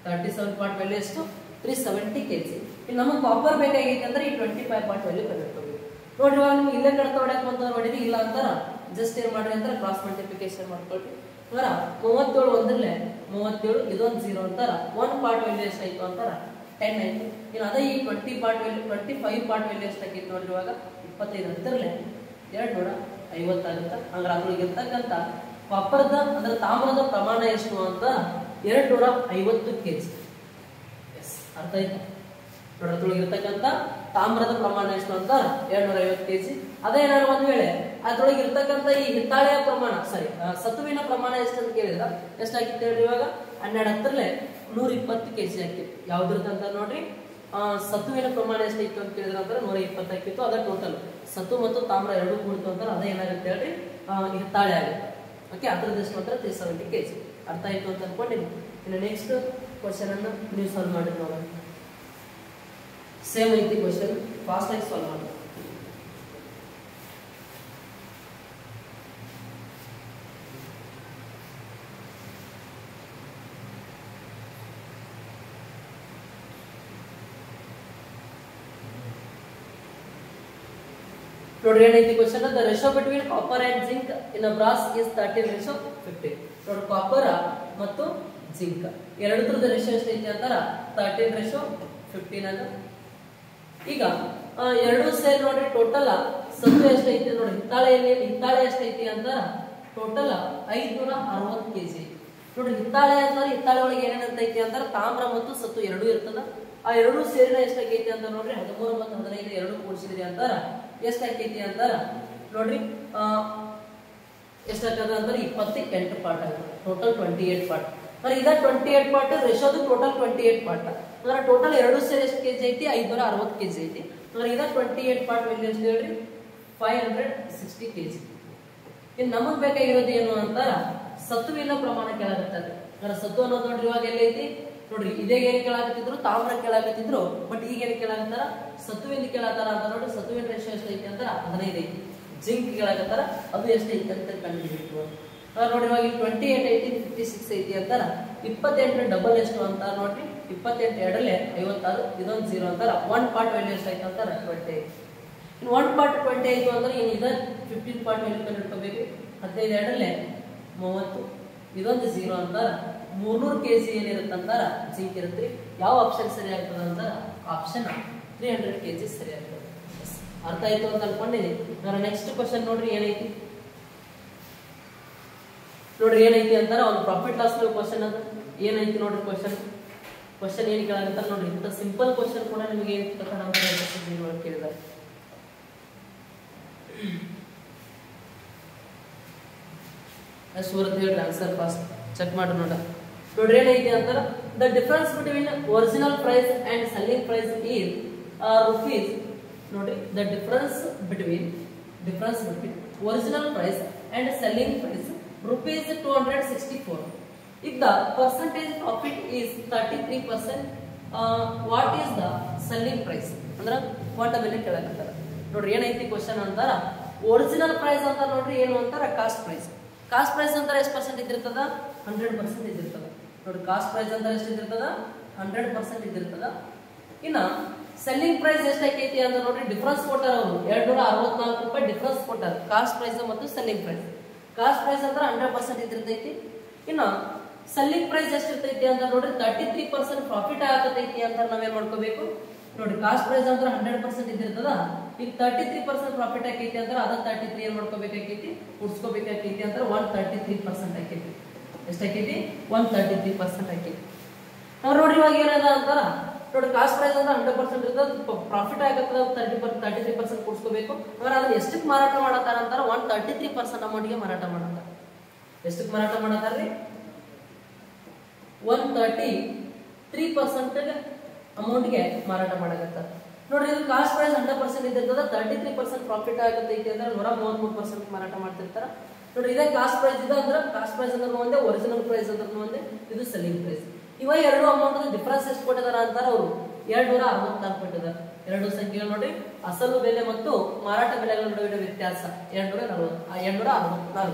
37 ಪಾರ್ಟ್ ವ್ಯಾಲ್ಯೂ ಎಷ್ಟು 370 kg. ಇನ್ನು ನಮಗೆ ಕಾಪರ್ ಬೇಕಾಗೈತಿ ಅಂದ್ರೆ ಈ 25 ಪಾರ್ಟ್ ವ್ಯಾಲ್ಯೂ ಕಂಡುಹಿಡ್ಕೋಬೇಕು. ನೋಡ್ರಿ ಇವಾಗ ನಿಮ್ಗೆ ಇಲ್ಲೇ ಕಡ್ತಾ ಹೊಡ್ಯಾಕ ಬಂತ ನೋಡಿರಿ, ಇಲ್ಲ ಅಂತಾರ ಜಸ್ಟ್ ಏನ್ ಮಾಡ್ರಿ ಅಂತಾರ ಕ್ರಾಸ್ ಮಲ್ಟಿಪ್ಲಿಕೇಶನ್ ಮಾಡ್ಕೊಳ್ರಿ. ಅಂದ್ರ 37 ಒಂದ್ರಲ್ಲೇ 37 ಇದೊಂದು 0 ಅಂತಾರ 1 ಪಾರ್ಟ್ ವ್ಯಾಲ್ಯೂ ಎಷ್ಟಾಯ್ತು ಅಂತಾರ 10 ಆಯ್ತು. ಇನ್ನು ಅದೇ ಈ 20 ಪಾರ್ಟ್ ವ್ಯಾಲ್ಯೂ 25 ಪಾರ್ಟ್ ವ್ಯಾಲ್ಯೂ ಎಷ್ಟಾಗೈತಿ ನೋಡ್ರಿ ಇವಾಗ 25 ಅಂತರಲ್ಲೇ 250 ಆಗುತ್ತ. ಹಂಗ ಅದ್ರೊಳಗೆ ಇರ್ತಕ್ಕಂಥ ಕಾಪರ್ದ ಅಂದ್ರೆ ತಾಮ್ರದ ಪ್ರಮಾಣ ಎಷ್ಟು ಅಂತ 250 kg. ಎಸ್, ಅರ್ಥ ಆಯ್ತಾ? ನೋಡ್ರಿ ಅದ್ರೊಳಗೆ ಇರ್ತಕ್ಕಂಥ ತಾಮ್ರದ ಪ್ರಮಾಣ ಎಷ್ಟು ಅಂತ 250 kg. ಅದೇ ಏನಾದ್ರು ಒಂದ್ ವೇಳೆ ಅದ್ರೊಳಗೆ ಇರ್ತಕ್ಕಂಥ ಈ ಹಿತ್ತಾಳೆಯ ಪ್ರಮಾಣ ಸತುವಿನ ಪ್ರಮಾಣ ಎಷ್ಟು ಅಂತ ಕೇಳಿದ್ರ ಎಷ್ಟಾಗಿತ್ತು ಹೇಳ್ರಿ ಇವಾಗ 12 ಹತ್ತರಲ್ಲೇ 120 kg ಹಾಕಿತ್ತು. ಯಾವ್ದಿರ್ತಂತ ನೋಡ್ರಿ ಸತುವಿನ ಪ್ರಮಾಣ ಎಷ್ಟಾಯ್ತು ಅಂತ ಕೇಳಿದ್ರ ಅಂತಾರೆ 120 ಹಾಕಿತ್ತು. ಅದ ಟೋಟಲ್ ಸತು ಮತ್ತು ತಾಮ್ರ ಎರಡು ಕೂಡಿತು ಅಂತಾರೆ ಅದೇ ಏನಾಗುತ್ತೆ ಹೇಳ್ರಿ ಹಿತ್ತಾಳೆ ಆಗುತ್ತೆ. ಓಕೆ, ಅದ್ರದ್ದು ಎಷ್ಟು ಮಾತ್ರ 370 kg. ಅರ್ಥ ಆಯ್ತು ಅಂತ ಅನ್ಕೊಂಡಿನಿ. ಇನ್ನು ನೆಕ್ಸ್ಟ್ ಕ್ವಶನ್ ಅನ್ನ ನೀವು ಸಾಲ್ವ್ ಮಾಡಿ ನೋಡೋಣ. ಸೇಮ್ ಐತಿ ಕ್ವಶನ್, ಫಾಸ್ಟ್ ಆಗಿ ಸಾಲ್ವ್ ಮಾಡಿ. ನೋಡ್ರಿ ಏನೈತಿ question, the ratio between copper and zinc in a brass is 13:15. ನೋಡ್ರಿ ಕಾಪರ್ ಮತ್ತು ಜಿಂಕ್ ಎರಡು ತರದ ರೇಷಿಯೋ ಎಷ್ಟೈತಿ ಅಂತಾರ 13:15 ಅದ. ಈಗ ಎರಡು ಸೇರಿ ನೋಡ್ರಿ ಟೋಟಲ್ ಸತ್ತು ಎಷ್ಟೈತಿ ನೋಡ್ರಿ ಹಿತ್ತಾಳೆ ಎಷ್ಟೈತಿ ಅಂತಾರ ಟೋಟಲ್ 560 kg. ನೋಡ್ರಿ ಹಿತ್ತಾಳೆ ಅಂತಾರೆ ಹಿತ್ತಾಳೆ ಒಳಗೆ ಏನೇನಿರ್ತೈತಿ ಅಂತಾರ ತಾಮ್ರ ಮತ್ತು ಸತ್ತು ಎರಡೂ ಇರ್ತದ. ಆ ಎರಡೂ ಸೇರಿನ ಎಷ್ಟಾಗೈತಿ ಅಂತ ನೋಡ್ರಿ 13 ಮತ್ತು 15 ಎರಡು ಕೂಡಿಸಿದ್ರಿ ಅಂತಾರ ಎಷ್ಟಾಗೈತಿ ಅಂತಾರ ನೋಡ್ರಿ ಎಷ್ಟಾಗ್ತದ ಅಂತಾರೆ 28 ಪಾರ್ಟ್ ಆಗುತ್ತೆ. Total 28 part. ಅಂದ್ರೆ ಇದ 28 ಪಾರ್ಟ್ ರೇಷೋದು ಟೋಟಲ್ 28 ಪಾರ್ಟ್. ಅಂದ್ರೆ ಟೋಟಲ್ ಎರಡು ಸೇರಿ ಎಷ್ಟು ಕೆಜಿ ಐತಿ 560 kg ಐತಿ. ಅಂದ್ರೆ ಇದ 28 ಪಾರ್ಟ್ ವ್ಯಾಲ್ಯೂ ಎಷ್ಟು ಹೇಳ್ರಿ 560 kg. ಇನ್ನು ನಮಗ್ ಬೇಕಾಗಿರೋದು ಏನು ಅಂತಾರ ಸತುವಿನ ಪ್ರಮಾಣ ಕೇಳಾಕತ್ತದ. ಅಂದ್ರೆ ಸತು ಅನ್ನೋದು ನೋಡ್ರಿ ಇವಾಗ ಎಲ್ಲೈತಿ ನೋಡ್ರಿ ಇದೇ ಏನ್ ಕೇಳಾಕತ್ತಿದ್ರು ತಾಮ್ರ ಕೇಳಾಕತ್ತಿದ್ರು. ಬಟ್ ಈಗ ಏನ್ ಕೇಳಾಕತ್ತಾರ ಸತುವಿನ ಕೇಳತ್ತಾರ ಅಂತ ನೋಡ್ರಿ ಸತುವಿನ ರೇಷಿಯೋ ಎಷ್ಟೈತಿ ಅಂತಾರ 15 ಐತಿ. ಜಿಂಕ್ ಕೇಳಾಕತ್ತಾರ ಅದು ಎಷ್ಟೈತಿ ಅಂತ ಕಂಡುಹಿಡಿಬೇಕು. ನೋಡ್ರಿ ಇವಾಗ 28 ಐತಿ 56 ಐತಿ ಅಂತಾರ 28 ಡಬಲ್ ಎಷ್ಟು ಅಂತ ನೋಡ್ರಿ 28 ಎರಡಲ್ಲೇ 56 ಇದೊಂದು 0 ಅಂತಾರ 1 ಪಾರ್ಟ್ ವ್ಯಾಲ್ಯೂ ಎಷ್ಟಾಯ್ತು ಅಂತಾರ 20. ಇನ್ನು 1 ಪಾರ್ಟ್ 20 ಆಯ್ತು ಅಂದ್ರೆ ಇನ್ನು ಇದ 15 ಪಾರ್ಟ್ ವ್ಯಾಲ್ಯೂ ಕಂಡುಹಿಡ್ಕೋಬೇಕು. 15 ಎರಡಲ್ಲೇ 30 ಇದೊಂದು 0 ಅಂತಾರ 300 kg ಏನಿರುತ್ತೆ ಅಂತಾರ ಜಿಂಕ್ ಇರುತ್ತೆ. ಯಾವ ಆಪ್ಷನ್ ಸರಿ ಆಗ್ತದ ಅಂತ ಆಪ್ಷನ್ 300 kg ಸರಿ ಆಗ್ತದೆ. ಅರ್ಥ ಆಯ್ತು ಅಂತ ಅನ್ಕೊಂಡಿನಿ. ನೆಕ್ಸ್ಟ್ ಕ್ವಶನ್ ನೋಡ್ರಿ ಏನೈತಿ ಅಂತಾರ ಒಂದು ಪ್ರಾಫಿಟ್ ಲಾಸ್ ಕ್ವಶನ್ ಅದ. ಏನೈತಿ ನೋಡ್ರಿ ಕ್ವಶನ್ ಏನ್ ಕೇಳಾಗತ್ತಾರ ನೋಡ್ರಿ ಇಂಥ ಸಿಂಪಲ್ ಕ್ವಶನ್ ಕೂಡ ನಿಮಗೆ ಏನ್ ಕೇಳಿದಾರೆ. ಅಷ್ಟು ಹೇಳ್ರಿ ಆನ್ಸರ್ ಫಾಸ್ಟ್ ಚೆಕ್ ಮಾಡಿ ನೋಡ್ರಿ ಏನೈತಿ ಅಂತಾರ the difference between original price and selling price is rupees. ನೋಡ್ರಿ the difference between original price and selling price rupees 264. If the percentage profit is 33%, what is the selling price? ಅಂದ್ರೆ quanta ಬೆಲೆ ಕೇಳಾಕತ್ತಾರ. ನೋಡ್ರಿ ಏನೈತಿ question ಅಂತಾರ original price ಅಂತ ನೋಡ್ರಿ ಏನು ಅಂತಾರ ಕಾಸ್ಟ್ ಪ್ರೈಸ್ ಅಂತಾರ ಎಷ್ಟು ಪರ್ಸೆಂಟೇಜ್ ಇರ್ತದ 100% ಇರ್ತದ. ನೋಡ್ರಿ ಕಾಸ್ಟ್ ಪ್ರೈಸ್ ಅಂತ ಎಷ್ಟು ಇರ್ತದ 100% ಇರ್ತದ. ಇನ್ನ ಸೆಲ್ಲಿಂಗ್ ಪ್ರೈಸ್ ಎಷ್ಟಾಗೈತಿ ಅಂತ ನೋಡ್ರಿ ಡಿಫರೆನ್ಸ್ ಕೊಟ್ಟಾರ ಅವರು 264 ರೂಪಾಯಿ ಡಿಫರೆನ್ಸ್ ಕೊಟ್ಟಾರ ಕಾಸ್ಟ್ ಪ್ರೈಸ್ ಮತ್ತು ಸೆಲ್ಲಿಂಗ್ ಪ್ರೈಸ್. ಕಾಸ್ಟ್ ಪ್ರೈಸ್ ಅಂದ್ರೆ 100% ಇದ್ದಿರ್ತೈತಿ. ಇನ್ನು ಸೆಲ್ಲಿಂಗ್ ಪ್ರೈಸ್ ಎಷ್ಟಿರ್ತೈತಿ ಅಂತ ನೋಡ್ರಿ 33% ಪ್ರಾಫಿಟ್ ಆಗತೈತಿ ಅಂತ ನಾವೇನ್ ಮಾಡ್ಕೋಬೇಕು ನೋಡಿ. ಕಾಸ್ಟ್ ಪ್ರೈಸ್ ಅಂದ್ರೆ 100% ಇದ್ದಿರ್ತದ, ಈಗ 33% ಪ್ರಾಫಿಟ್ ಆಕೈತಿ ಅಂದ್ರೆ ಅದ 33 ಏನ್ ಮಾಡ್ಕೋಬೇಕಾಕೈತಿ ಉಡ್ಸ್ಕೋಬೇಕಾಕೈತಿ ಅಂದ್ರೆ 133% ಆಕೈತಿ. ಎಷ್ಟಾಕೈತಿ 133% ಆಕೈತಿ. ನಾವು ನೋಡಿ ಇವಾಗ ಏನದ ಅಂತಾರ ನೋಡಿ, ಕಾಸ್ಟ್ ಪ್ರೈಸ್ ಅಂದ್ರೆ 100% ಇರ್ತದ, ಪ್ರಾಫಿಟ್ ಆಗತ್ತದ 33% ಕೂಡ್ಸ್ಕೋಬೇಕು. ಅಂದ್ರೆ ಅದನ್ನ ಎಷ್ಟಕ್ಕೆ ಮಾರಾಟ ಮಾಡತ್ತಾರ ಅಂತಾರ 133% ಅಮೌಂಟ್ಗೆ ಮಾರಾಟ ಮಾಡತ್ತಾರ. ಎಷ್ಟಕ್ಕೆ ಮಾರಾಟ ಮಾಡತ್ತಾರ್ರಿ 133% ಅಮೌಂಟ್ಗೆ ಮಾರಾಟ ಮಾಡಕತ್ತಾರ ನೋಡ್ರಿ. ಇದು ಕಾಸ್ಟ್ ಪ್ರೈಸ್ 100% ಇದ್ದಿರ್ತದ, 33% ಪ್ರಾಫಿಟ್ ಆಗತೈತಿ ಅಂದ್ರೆ 133% ಮಾರಾಟ ಮಾಡ್ತಿರ್ತಾರ ನೋಡ್ರಿ. ಇದೇ ಕಾಸ್ಟ್ ಪ್ರೈಸ್ ಇದೆ ಅಂದ್ರೆ ಕಾಸ್ಟ್ ಪ್ರೈಸ್ ಅಂದ್ರೆ ಒಂದೇ, ಒರಿಜಿನಲ್ ಪ್ರೈಸ್ ಅಂದ್ರೆ ಒಂದೇ, ಇದು ಸೆಲ್ಲಿಂಗ್ ಪ್ರೈಸ್. ಇವ ಎರಡು ಅಮೌಂಟ್ ಡಿಫರೆನ್ಸ್ ಎಷ್ಟು ಕೊಟ್ಟಿದಾರ ಅಂತಾರ ಅವರು 264 ಕೊಟ್ಟಿದ್ದಾರೆ. ಎರಡು ಸಂಖ್ಯೆಗಳು ನೋಡಿ, ಅಸಲು ಬೆಲೆ ಮತ್ತು ಮಾರಾಟ ಬೆಲೆಗಳ ನಡುವಿನ ವ್ಯತ್ಯಾಸ 264.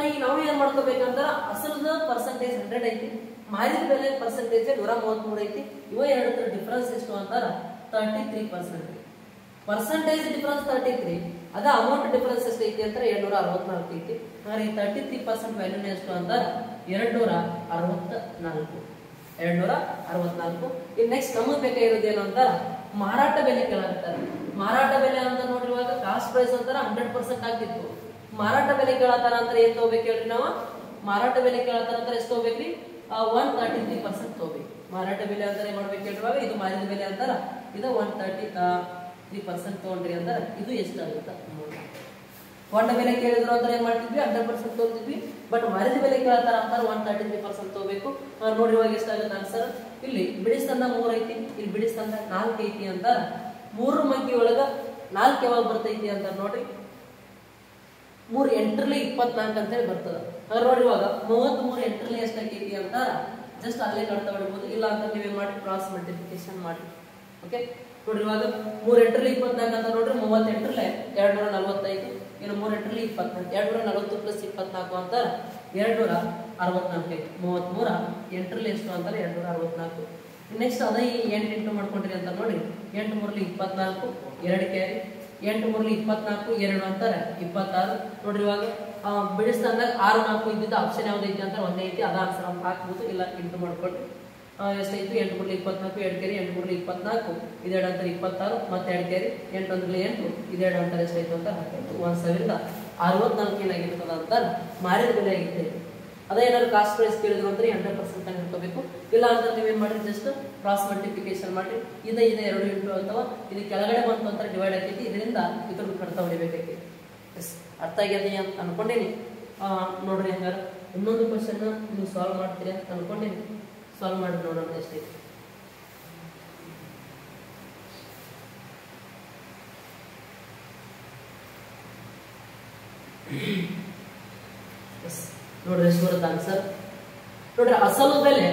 ಈಗ ನಾವು ಏನ್ ಮಾಡ್ಕೋಬೇಕಂದ್ರ ಅಸಲದ ಪರ್ಸೆಂಟೇಜ್ 100 ಐತಿ, ಮಾರಿದ ಬೆಲೆ ಪರ್ಸೆಂಟೇಜ್ 133 ಐತಿ. ಇವ ಎರಡು ಡಿಫರೆನ್ಸ್ ಎಷ್ಟು ಅಂತಾರ 33%. ಪರ್ಸೆಂಟೇಜ್ ಡಿಫರೆನ್ಸ್ 33, ಅದ ಅಮೌಂಟ್ ಡಿಫರೆನ್ಸ್ ಎಷ್ಟು ಐತಿ ಅಂತ 264 ಐತಿ. ಹಾಗಾದ್ರೆ ಈ 33% ವ್ಯಾಲ್ಯೂನ ಎಷ್ಟು ಅಂತಾರ 264. ಇನ್ ನೆಕ್ಸ್ಟ್ ನಮಗೆ ಬೇಕಾಗಿರೋದು ಏನು ಅಂತ ಮಾರಾಟ ಬೆಲೆ ಕೇಳಾಕತ್ತಾರೆ. ಮಾರಾಟ ಬೆಲೆ ಅಂತ ನೋಡ್ರಿ, ಇವಾಗ ಕಾಸ್ಟ್ ಪ್ರೈಸ್ ಅಂತಾರ 100% ಆಗ್ತಿತ್ತು. ಮಾರಾಟ ಬೆಲೆ ಕೇಳತ್ತಾರ ಅಂತ ಏನ್ ತಗೋಬೇಕು ಹೇಳ್ರಿ ನಾವು? ಮಾರಾಟ ಬೆಲೆ ಕೇಳತ್ತಾರ ಅಂತ ಎಷ್ಟು ತಗೋಬೇಕ್ರಿ 133% ತಗೋಬೇಕು. ಮಾರಾಟ ಬೆಲೆ ಅಂತ ಏನ್ ಮಾಡ್ಬೇಕು ಹೇಳಿರುವಾಗ ಇದು ಮಾರಿದ ಬೆಲೆ ಅಂತಾರ, ಇದು 133% ತಗೊಂಡ್ರಿ ಅಂತಾರ ಇದು ಎಷ್ಟು ಆಗುತ್ತ? ಒಂದ ಬೆಲೆ ಕೇಳಿದ್ರು ಅಂದ್ರೆ ಏನ್ ಮಾಡ್ತಿದ್ವಿ 100% ತಗೋತಿದ್ವಿ. ಬಟ್ ಮಾರಿದ ಬೆಲೆ ಕೇಳತ್ತಾರ ಅಂತಾರ 133% ತಗೋಬೇಕು. ನೋಡ್ರಿ ಇವಾಗ ಎಷ್ಟಾಗುತ್ತೆ ಆನ್ಸರ್? ಇಲ್ಲಿ ಬಿಡಿಸ್ತಂದ 3 ಐತಿ, ಇಲ್ಲಿ ಬಿಡಿಸ್ತಂದ 4 ಐತಿ ಅಂತಾರ. 3 ಮಂಕಿ ಒಳಗ 4 ಯಾವಾಗ ಬರ್ತೈತಿ ಅಂತ ನೋಡ್ರಿ, 3 ಎಂಟ್ರಲ್ಲಿ 24 ಅಂತ ಹೇಳಿ ಬರ್ತದ. ಹಾಗಾದ್ರೆ ನೋಡಿ ಇವಾಗ 33 ಎಂಟ್ರಲ್ಲಿ ಎಷ್ಟಾಕೈತಿ ಅಂತ ಜಸ್ಟ್ ಅಲ್ಲೇ ಕಡ್ತಾ ಬಿಡ್ಬೋದು. ಇಲ್ಲ ಅಂತ ನೀವೇನ್ ಮಾಡಿ ಕ್ರಾಸ್ ಮಲ್ಟಿಪ್ಲಿಕೇಶನ್ ಮಾಡಿ. ಓಕೆ ನೋಡ್ರಿ ಇವಾಗ 3 ಎಂಟ್ರಲ್ಲಿ 24 ಅಂತ ನೋಡ್ರಿ, 30 ಎಂಟ್ರಲ್ಲೇ 245, ಇನ್ನು 3 ಎಂಟ್ರಲ್ಲಿ 24, 240 ಪ್ಲಸ್ 24 ಅಂತ 264 ಐತಿ. 33 ಎಂಟ್ರಲ್ಲಿ ಎಷ್ಟು ಅಂತಾರೆ 264. ನೆಕ್ಸ್ಟ್ ಅದೇ 8 ಇಂಟು ಮಾಡ್ಕೊಂಡ್ರಿ ಅಂತ ನೋಡ್ರಿ, 8 3 24, 2 ಕ್ಯಾರಿ, 8 3 24, 2 ಅಂತಾರೆ 26. ನೋಡ್ರಿ ಇವಾಗ ಬಿಡಿಸ್ತಂದಾಗ 6 4 ಇದ್ದಿದ್ದ ಆಪ್ಷನ್ ಯಾವ್ದೈತಿ ಅಂತ ಒಂದೇ ಐತಿ, ಅದ ಆನ್ಸರ್ ಅಂತ ಹಾಕ್ಬೋದು. ಇಲ್ಲ ಇಂಟು ಮಾಡ್ಕೊಡ್ರಿ. ಎಷ್ಟೈತಿ 8 3 24, 2 ಕ್ಯಾರಿ, 8 3 24, ಇದೆರಡು ಅಂತಾರೆ 26, ಮತ್ತೆ 2 ಕ್ಯಾರಿ 8 ಅಂದ್ರೆ 8, ಇದೆರಡು ಅಂತಾರೆ ಎಷ್ಟೈತು ಅಂತ ಹಾಕೈತು 1064 ಏನಾಗಿರ್ತದ ಅಂತ ಮಾರಿದ ಬೆಲೆ ಆಗಿರ್ತೈತಿ. ಅದೇ ಏನಾದ್ರು ಕಾಸ್ಟ್ ಪ್ರೈಸ್ ಕೇಳಿದ್ರು ಅಂದ್ರೆ 100% ಅಂತ ಇಟ್ಕೋಬೇಕು. ಇಲ್ಲ ಅಂತ ನೀವೇನ್ ಮಾಡ್ರಿ ಜಸ್ಟ್ ಕ್ರಾಸ್ ಮಲ್ಟಿಪ್ಲಿಕೇಶನ್ ಮಾಡ್ರಿ. ಇದೆ 2 ಇಂಟು ಅಥವಾ ಇದು ಕೆಳಗಡೆ ಬಂತು ಅಂತ ಡಿವೈಡ್ ಆಗ್ತೈತಿ, ಇದರಿಂದ ಇದ್ರ ಕಡ್ತಾ ಹೊಡಿಬೇಕಾಗಿ. ಎಸ್ ಅರ್ಥ ಆಗ್ಯದ ಅಂತ ಅನ್ಕೊಂಡೇನಿ. ನೋಡ್ರಿ ಹಂಗಾರ ಇನ್ನೊಂದು ಕ್ವಶನ್ ನೀವು ಸಾಲ್ವ್ ಮಾಡ್ತೀರಿ ಅಂತ ಅನ್ಕೊಂಡೇನಿ. ಸಾಲ್ವ್ ಮಾಡಿ ನೋಡೋಣ ಎಷ್ಟೈತಿ. ನೋಡ್ರಿ ಎಷ್ಟು ಬರುತ್ತೆ ಆನ್ಸರ್ ನೋಡ್ರಿ. ಅಸಲು ಬೆಲೆ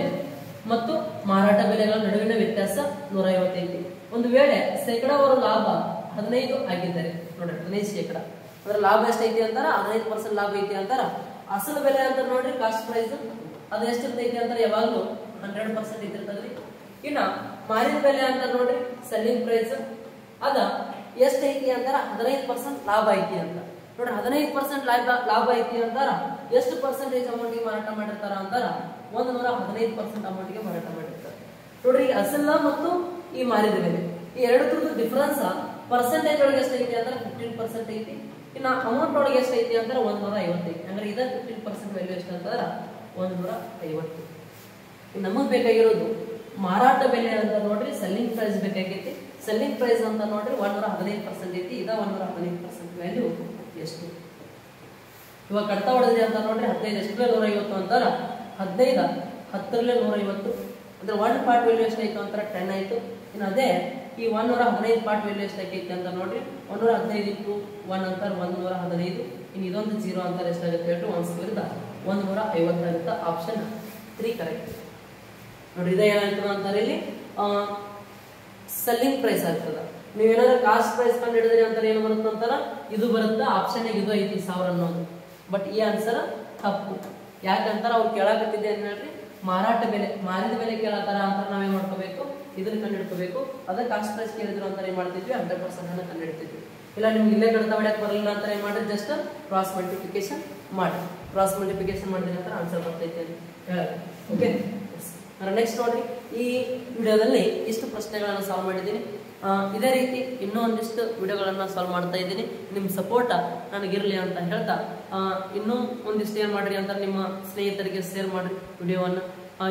ಮತ್ತು ಮಾರಾಟ ಬೆಲೆಗಳ ನಡುವಿನ ವ್ಯತ್ಯಾಸ 150 ಐತಿ. ಒಂದು ವೇಳೆ ಶೇಕಡಾವಾರು ಲಾಭ 15 ಆಗಿದ್ದರೆ ನೋಡ್ರಿ 15% ಅಂದ್ರೆ ಲಾಭ ಎಷ್ಟೈತಿ ಅಂತಾರ 15% ಲಾಭ ಐತಿ ಅಂತಾರ. ಅಸಲು ಬೆಲೆ ಅಂತ ನೋಡ್ರಿ ಕಾಸ್ಟ್ ಪ್ರೈಸ್ ಅದು ಎಷ್ಟಿರ್ತೈತಿ ಅಂತಾರೆ ಯಾವಾಗ್ಲೂ 100% ಇದ್ದಿರ್ತದ್ರಿ. ಇನ್ನ ಮಾರಿದ ಬೆಲೆ ಅಂತ ನೋಡ್ರಿ ಸೆಲ್ಲಿಂಗ್ ಪ್ರೈಸ್ ಅದ ಎಷ್ಟೈತಿ ಅಂತಾರ 15% ಲಾಭ ಐತಿ ಅಂತ ನೋಡ್ರಿ. 15% ಲಾಭ ಐತಿ ಅಂತಾರ ಎಷ್ಟು ಪರ್ಸೆಂಟೇಜ್ ಅಮೌಂಟ್ಗೆ ಮಾರಾಟ ಮಾಡಿರ್ತಾರ ಅಂತಾರ 115% ಅಮೌಂಟ್ಗೆ ಮಾರಾಟ ಮಾಡಿರ್ತಾರೆ ನೋಡ್ರಿ. ಈ ಅಸಲ ಮತ್ತು ಈ ಮಾರಿದ ಬೆಲೆ ಈ ಎರಡು ಡಿಫರೆನ್ಸ್ ಪರ್ಸೆಂಟೇಜ್ ಒಳಗೆ ಎಷ್ಟೈತಿ ಅಂದ್ರೆ 15% ಐತಿ. ಇನ್ನು ಅಮೌಂಟ್ ಒಳಗೆ ಎಷ್ಟೈತಿ ಅಂದ್ರೆ 150 ಐತಿ. ಅಂದ್ರೆ ಇದ 15% ವ್ಯಾಲ್ಯೂ ಎಷ್ಟು ಅಂತಂದ್ರ 150. ನಮಗ್ ಬೇಕಾಗಿರೋದು ಮಾರಾಟ ಬೆಲೆ ಅಂತ ನೋಡ್ರಿ ಸೆಲ್ಲಿಂಗ್ ಪ್ರೈಸ್ ಬೇಕಾಗೈತಿ. ಸೆಲ್ಲಿಂಗ್ ಪ್ರೈಸ್ ಅಂತ ನೋಡ್ರಿ 115% ಐತಿ. ಇದ 115% ವ್ಯಾಲ್ಯೂ ಎಷ್ಟು? ಇವಾಗ ಕಡ್ತಾ ಹೊಡೆದ್ರಿ ಅಂತ ನೋಡ್ರಿ 15 ಎಷ್ಟರಲ್ಲೇ 150 ಅಂತಾರ 15 10ರಲ್ಲೇ 150 ಅಂದ್ರೆ 1 ಪಾರ್ಟ್ ವ್ಯಾಲ್ಯೂ ಎಷ್ಟಾಯ್ತು ಅಂತಾರ 10 ಆಯ್ತು. ಇನ್ನು ಅದೇ ಈ 115 ಪಾರ್ಟ್ ವ್ಯಾಲ್ಯೂ ಎಷ್ಟಾಗೈತಿ ಅಂತ ನೋಡ್ರಿ 115 ಇತ್ತು 1 ಅಂತಾರ 115. ಇನ್ನು ಇದೊಂದು 0 ಅಂತಾರ ಎಷ್ಟಾಗುತ್ತೆ ಹೇಳ್ರಿ 150 ಆಗುತ್ತೆ. ಆಪ್ಷನ್ 3 ಕರೆಕ್ಟ್ ನೋಡ್ರಿ. ಇದೇ ಏನಾಗ್ತದ ಅಂತಾರೆ ಇಲ್ಲಿ ಸೆಲ್ಲಿಂಗ್ ಪ್ರೈಸ್ ಆಗ್ತದ. ನೀವೇನಾದ್ರೂ ಕಾಸ್ಟ್ ಪ್ರೈಸ್ ಕಂಡು ಹಿಡಿದ್ರಿ ಅಂತಾರೆ ಏನು ಬರುತ್ತೆ ಅಂತಾರ ಇದು ಬರುತ್ತೆ. ಆಪ್ಷನ್ ಇದು ಐತಿ 1000 ಅನ್ನೋದು. ಬಟ್ ಈ ಆನ್ಸರ್ ತಪ್ಪು. ಯಾಕಂತಾರ ಅವ್ರು ಕೇಳಾಕತ್ತಿದ್ದೆ ಅಂತ ಹೇಳ್ರಿ ಮಾರಾಟ ಬೆಲೆ ಮಾರಿದ ಬೆಲೆ ಕೇಳತ್ತಾರ ಅಂತ ನಾವೇನ್ ಮಾಡ್ಕೋಬೇಕು ಇದನ್ನ ಕಂಡು ಹಿಡ್ಕೋಬೇಕು. ಅದ ಕಾಸ್ಟ್ ಪ್ರೈಸ್ ಕೇಳಿದ್ರು ಅಂತ ಏನ್ ಮಾಡ್ತಿದ್ವಿ 100% ಅನ್ನ ಕಂಡು ಹಿಡ್ತಿದ್ವಿ. ಇಲ್ಲ ನಿಮ್ಗೆ ಇಲ್ಲೇ ಗಣಿತ ಹೊಡ್ಯಕ್ಕೆ ಬರಲಿಲ್ಲ ಅಂತ ಏನು ಮಾಡಿ ಜಸ್ಟ್ ಕ್ರಾಸ್ ಮಲ್ಟಿಪ್ಲಿಕೇಶನ್ ಮಾಡಿ. ಕ್ರಾಸ್ ಮಲ್ಟಿಪ್ಲಿಕೇಶನ್ ಮಾಡಿದ ನಂತರ ಆನ್ಸರ್ ಬರ್ತೈತೆ ಅಂತ ಹೇಳಿ. ಓಕೆ, ನೆಕ್ಸ್ಟ್ ನೋಡ್ರಿ, ಈ ವಿಡಿಯೋದಲ್ಲಿ ಇಷ್ಟು ಪ್ರಶ್ನೆಗಳನ್ನು ಸಾಲ್ವ್ ಮಾಡಿದ್ದೀನಿ. ಇದೇ ರೀತಿ ಇನ್ನೂ ಒಂದಿಷ್ಟು ವಿಡಿಯೋಗಳನ್ನು ಸಾಲ್ವ್ ಮಾಡ್ತಾ ಇದ್ದೀನಿ. ನಿಮ್ಮ ಸಪೋರ್ಟ ನನಗಿರಲಿ ಅಂತ ಹೇಳ್ತಾ ಇನ್ನೂ ಒಂದಿಷ್ಟು ಏನು ಮಾಡ್ರಿ ಅಂತ ನಿಮ್ಮ ಸ್ನೇಹಿತರಿಗೆ ಶೇರ್ ಮಾಡಿರಿ ವಿಡಿಯೋವನ್ನು.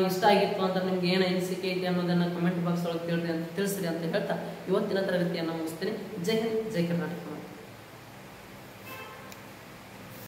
ಇಷ್ಟ ಆಗಿತ್ತು ಅಂತ ನಿಮ್ಗೆ ಏನು ಅನಿಸಿಕೆ ಐತೆ ಅನ್ನೋದನ್ನು ಕಮೆಂಟ್ ಬಾಕ್ಸ್ ಒಳಗೆ ತಿಳಿಸ್ರಿ ಅಂತ ಹೇಳ್ತಾ ಇವತ್ತಿನ ತರಗತಿಯನ್ನು ಮುಗಿಸ್ತೀನಿ. ಜೈ ಹಿಂದ್, ಜೈ ಕರ್ನಾಟಕ.